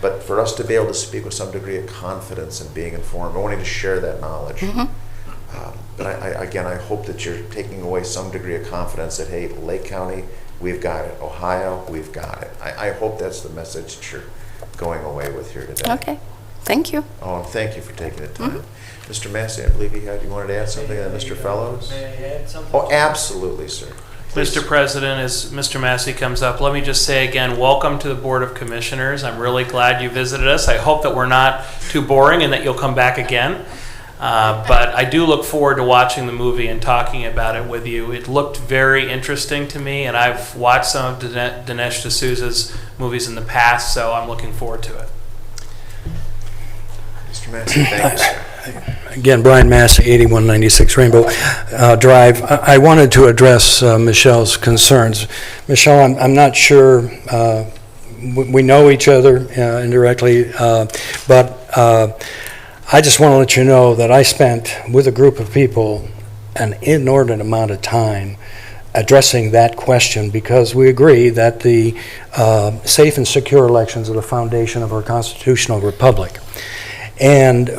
But for us to be able to speak with some degree of confidence and being informed, I wanted to share that knowledge. But I hope that you're taking away some degree of confidence that, hey, Lake County, we've got it. Ohio, we've got it. I hope that's the message that you're going away with here today. Okay, thank you. Oh, and thank you for taking the time. Mr. Massey, I believe you wanted to add something, and Mr. Fellows? May I add something? Oh, absolutely, sir. Please. Mr. President, as Mr. Massey comes up, let me just say again, welcome to the Board of Commissioners. I'm really glad you visited us. I hope that we're not too boring and that you'll come back again. But I do look forward to watching the movie and talking about it with you. It looked very interesting to me, and I've watched some of Dinesh D'Souza's movies in the past, so I'm looking forward to it. Mr. Massey, thank you, sir. Again, Brian Massey, 8196 Rainbow Drive. I wanted to address Michelle's concerns. Michelle, I'm not sure, we know each other indirectly, but I just want to let you know that I spent with a group of people an inordinate amount of time addressing that question, because we agree that the safe and secure elections are the foundation of our constitutional republic. And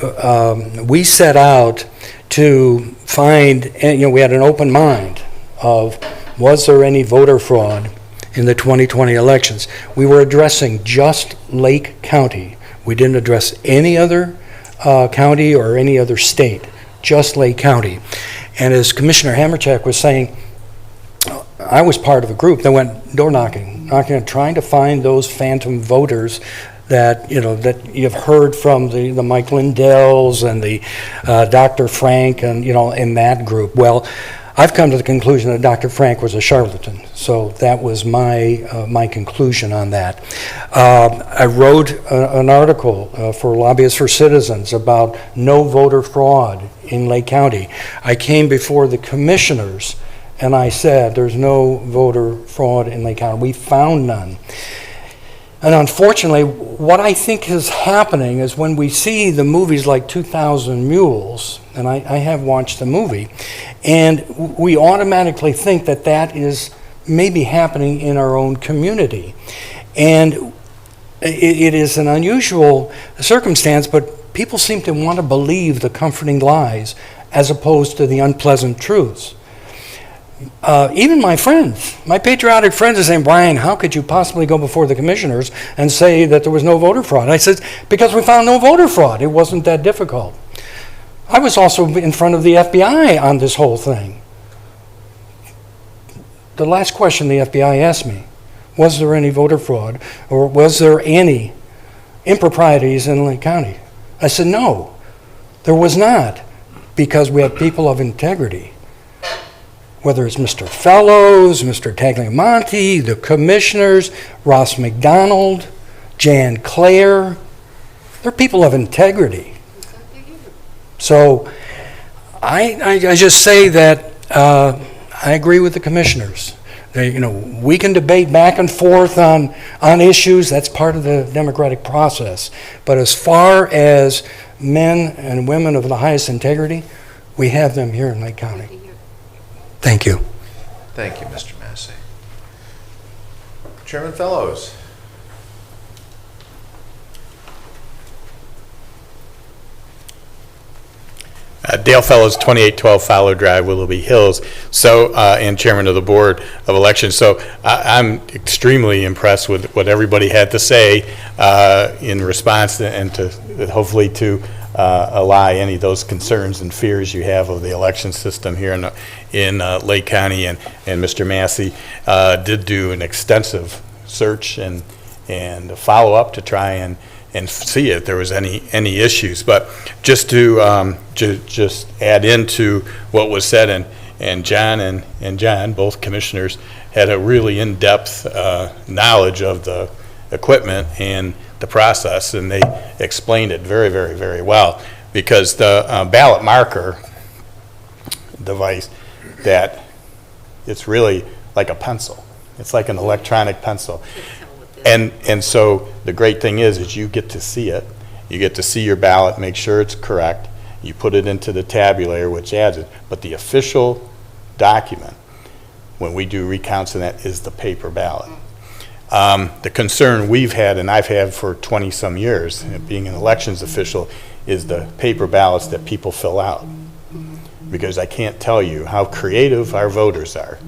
we set out to find, and, we had an open mind of, was there any voter fraud in the 2020 elections? We were addressing just Lake County. We didn't address any other county or any other state, just Lake County. And as Commissioner Hamerchak was saying, I was part of a group that went door knocking, trying to find those phantom voters that that you've heard from the Mike Lindells and the Dr. Frank and in that group. Well, I've come to the conclusion that Dr. Frank was a charlatan, so that was my conclusion on that. I wrote an article for Lobbyists for Citizens about no voter fraud in Lake County. I came before the commissioners and I said there's no voter fraud in Lake County. We found none. And unfortunately, what I think is happening is when we see the movies like 2,000 Mules, and I have watched the movie, and we automatically think that that is maybe happening in our own community. And it is an unusual circumstance, but people seem to want to believe the comforting lies as opposed to the unpleasant truths. Even my friends, my patriotic friends are saying, Brian, how could you possibly go before the commissioners and say that there was no voter fraud? I said, because we found no voter fraud. It wasn't that difficult. I was also in front of the FBI on this whole thing. The last question the FBI asked me, was there any voter fraud or was there any improprieties in Lake County? I said, no, there was not, because we have people of integrity. Whether it's Mr. Fellows, Mr. Tagliamonte, the commissioners, Ross McDonald, Jan Clare, they're people of integrity. So I just say that I agree with the commissioners. We can debate back and forth on issues. That's part of the democratic process. But as far as men and women of the highest integrity, we have them here in Lake County. Thank you. Thank you, Mr. Massey. Chairman Fellows. Dale Fellows, 2812 Fowler Drive, Willoughby Hills, and Chairman of the Board of Elections. So I'm extremely impressed with what everybody had to say in response and to hopefully to allay any of those concerns and fears you have of the election system here in Lake County. And Mr. Massey did do an extensive search and follow-up to try and see if there was any issues. But just to just add into what was said, and John and John, both commissioners, had a really in-depth knowledge of the equipment and the process, and they explained it very, very, very well, because the ballot marker device, that it's really like a pencil. It's like an electronic pencil. And so the great thing is you get to see it. You get to see your ballot, make sure it's correct. You put it into the tabulator, which adds it. But the official document, when we do recounts in that, is the paper ballot. The concern we've had, and I've had for 20-some years, being an elections official, is the paper ballots that people fill out. Because I can't tell you how creative our voters are.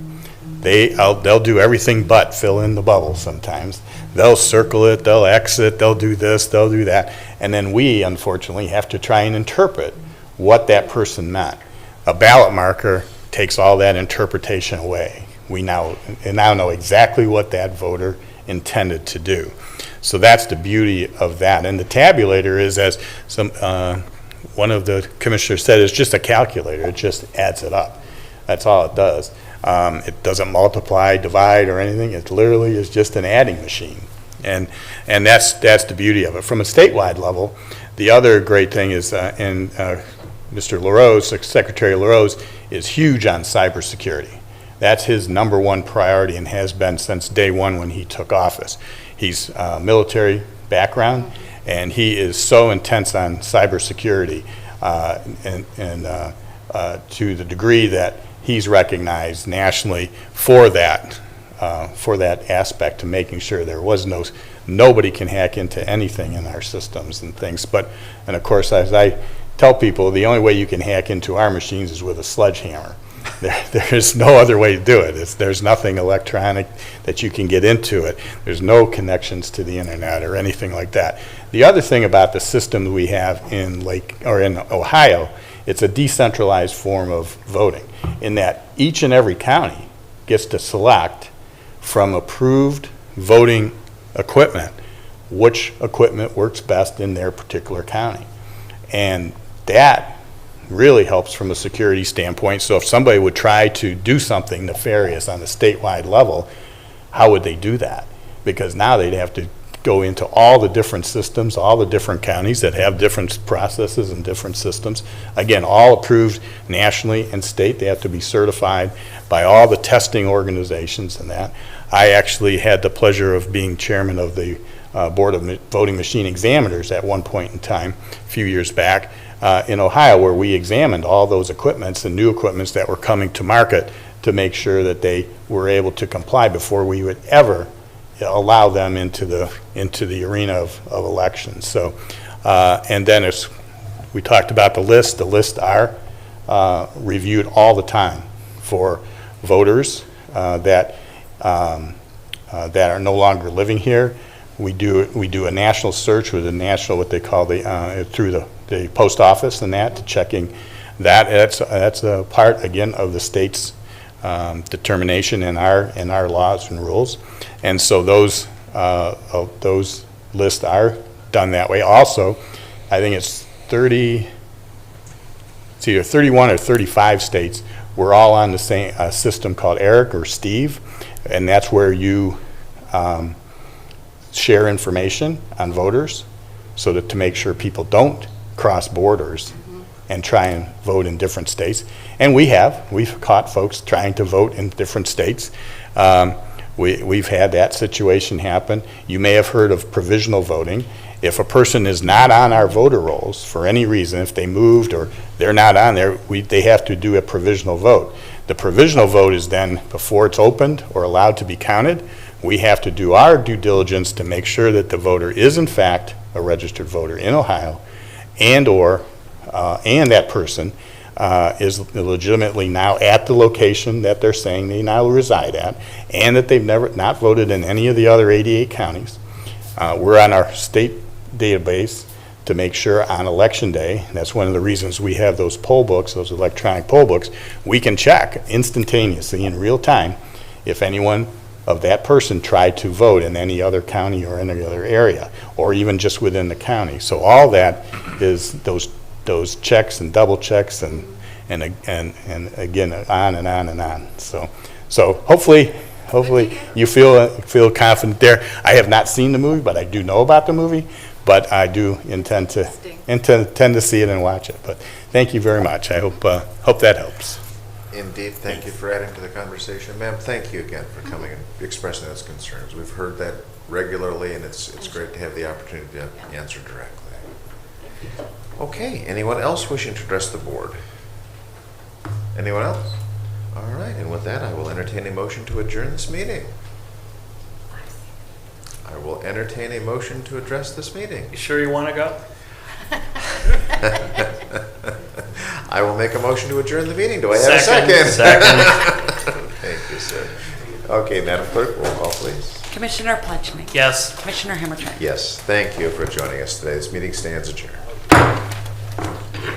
They'll do everything but fill in the bubble sometimes. They'll circle it, they'll X it, they'll do this, they'll do that. And then we, unfortunately, have to try and interpret what that person meant. A ballot marker takes all that interpretation away. We now know exactly what that voter intended to do. So that's the beauty of that. And the tabulator is, as one of the commissioners said, it's just a calculator. It just adds it up. That's all it does. It doesn't multiply, divide, or anything. It literally is just an adding machine. And that's the beauty of it. From a statewide level, the other great thing is, Mr. LaRose, Secretary LaRose, is huge on cybersecurity. That's his number one priority and has been since day one when he took office. He's military background, and he is so intense on cybersecurity, to the degree that he's recognized nationally for that aspect, to making sure there was nobody can hack into anything in our systems and things. And of course, as I tell people, the only way you can hack into our machines is with a sledgehammer. There's no other way to do it. There's nothing electronic that you can get into it. There's no connections to the internet or anything like that. The other thing about the system we have in Ohio, it's a decentralized form of voting, in that each and every county gets to select from approved voting equipment which equipment works best in their particular county. And that really helps from a security standpoint. So if somebody would try to do something nefarious on a statewide level, how would they do that? Because now they'd have to go into all the different systems, all the different counties that have different processes and different systems. Again, all approved nationally and state. They have to be certified by all the testing organizations and that. I actually had the pleasure of being chairman of the Board of Voting Machine Examiners at one point in time, a few years back, in Ohio, where we examined all those equipments and new equipments that were coming to market to make sure that they were able to comply before we would ever allow them into the arena of elections. So, and then as we talked about the lists are reviewed all the time for voters that are no longer living here. We do a national search with a national, what they call through the post office and that, to checking that. That's a part, again, of the state's determination in our laws and rules. And so those lists are done that way. Also, I think it's either 31 or 35 states, we're all on the same system called ERIC or Steve, and that's where you share information on voters so that to make sure people don't cross borders and try and vote in different states. And we've caught folks trying to vote in different states. We've had that situation happen. You may have heard of provisional voting. If a person is not on our voter rolls for any reason, if they moved or they're not on there, they have to do a provisional vote. The provisional vote is then, before it's opened or allowed to be counted, we have to do our due diligence to make sure that the voter is in fact a registered voter in Ohio, and that person is legitimately now at the location that they're saying they now reside at, and that they've not voted in any of the other 88 counties. We're on our state database to make sure on election day, that's one of the reasons we have those poll books, those electronic poll books, we can check instantaneously in real time if anyone of that person tried to vote in any other county or any other area, or even just within the county. So all that is those checks and double checks and again, on and on and on. So hopefully you feel confident there. I have not seen the movie, but I do know about the movie. But I do intend to see it and watch it. But thank you very much. I hope that helps. Indeed, thank you for adding to the conversation. Ma'am, thank you again for coming and expressing those concerns. We've heard that regularly, and it's great to have the opportunity to answer directly. Okay, anyone else wishing to address the board? Anyone else? All right, and with that, I will entertain a motion to adjourn this meeting. I will entertain a motion to address this meeting. You sure you want to go? I will make a motion to adjourn the meeting. Do I have a second? Second. Thank you, sir. Okay, Madam Clerk, roll call, please. Commissioner Plechnik. Yes. Commissioner Hammercheck. Yes, thank you for joining us today. This meeting stands adjourned.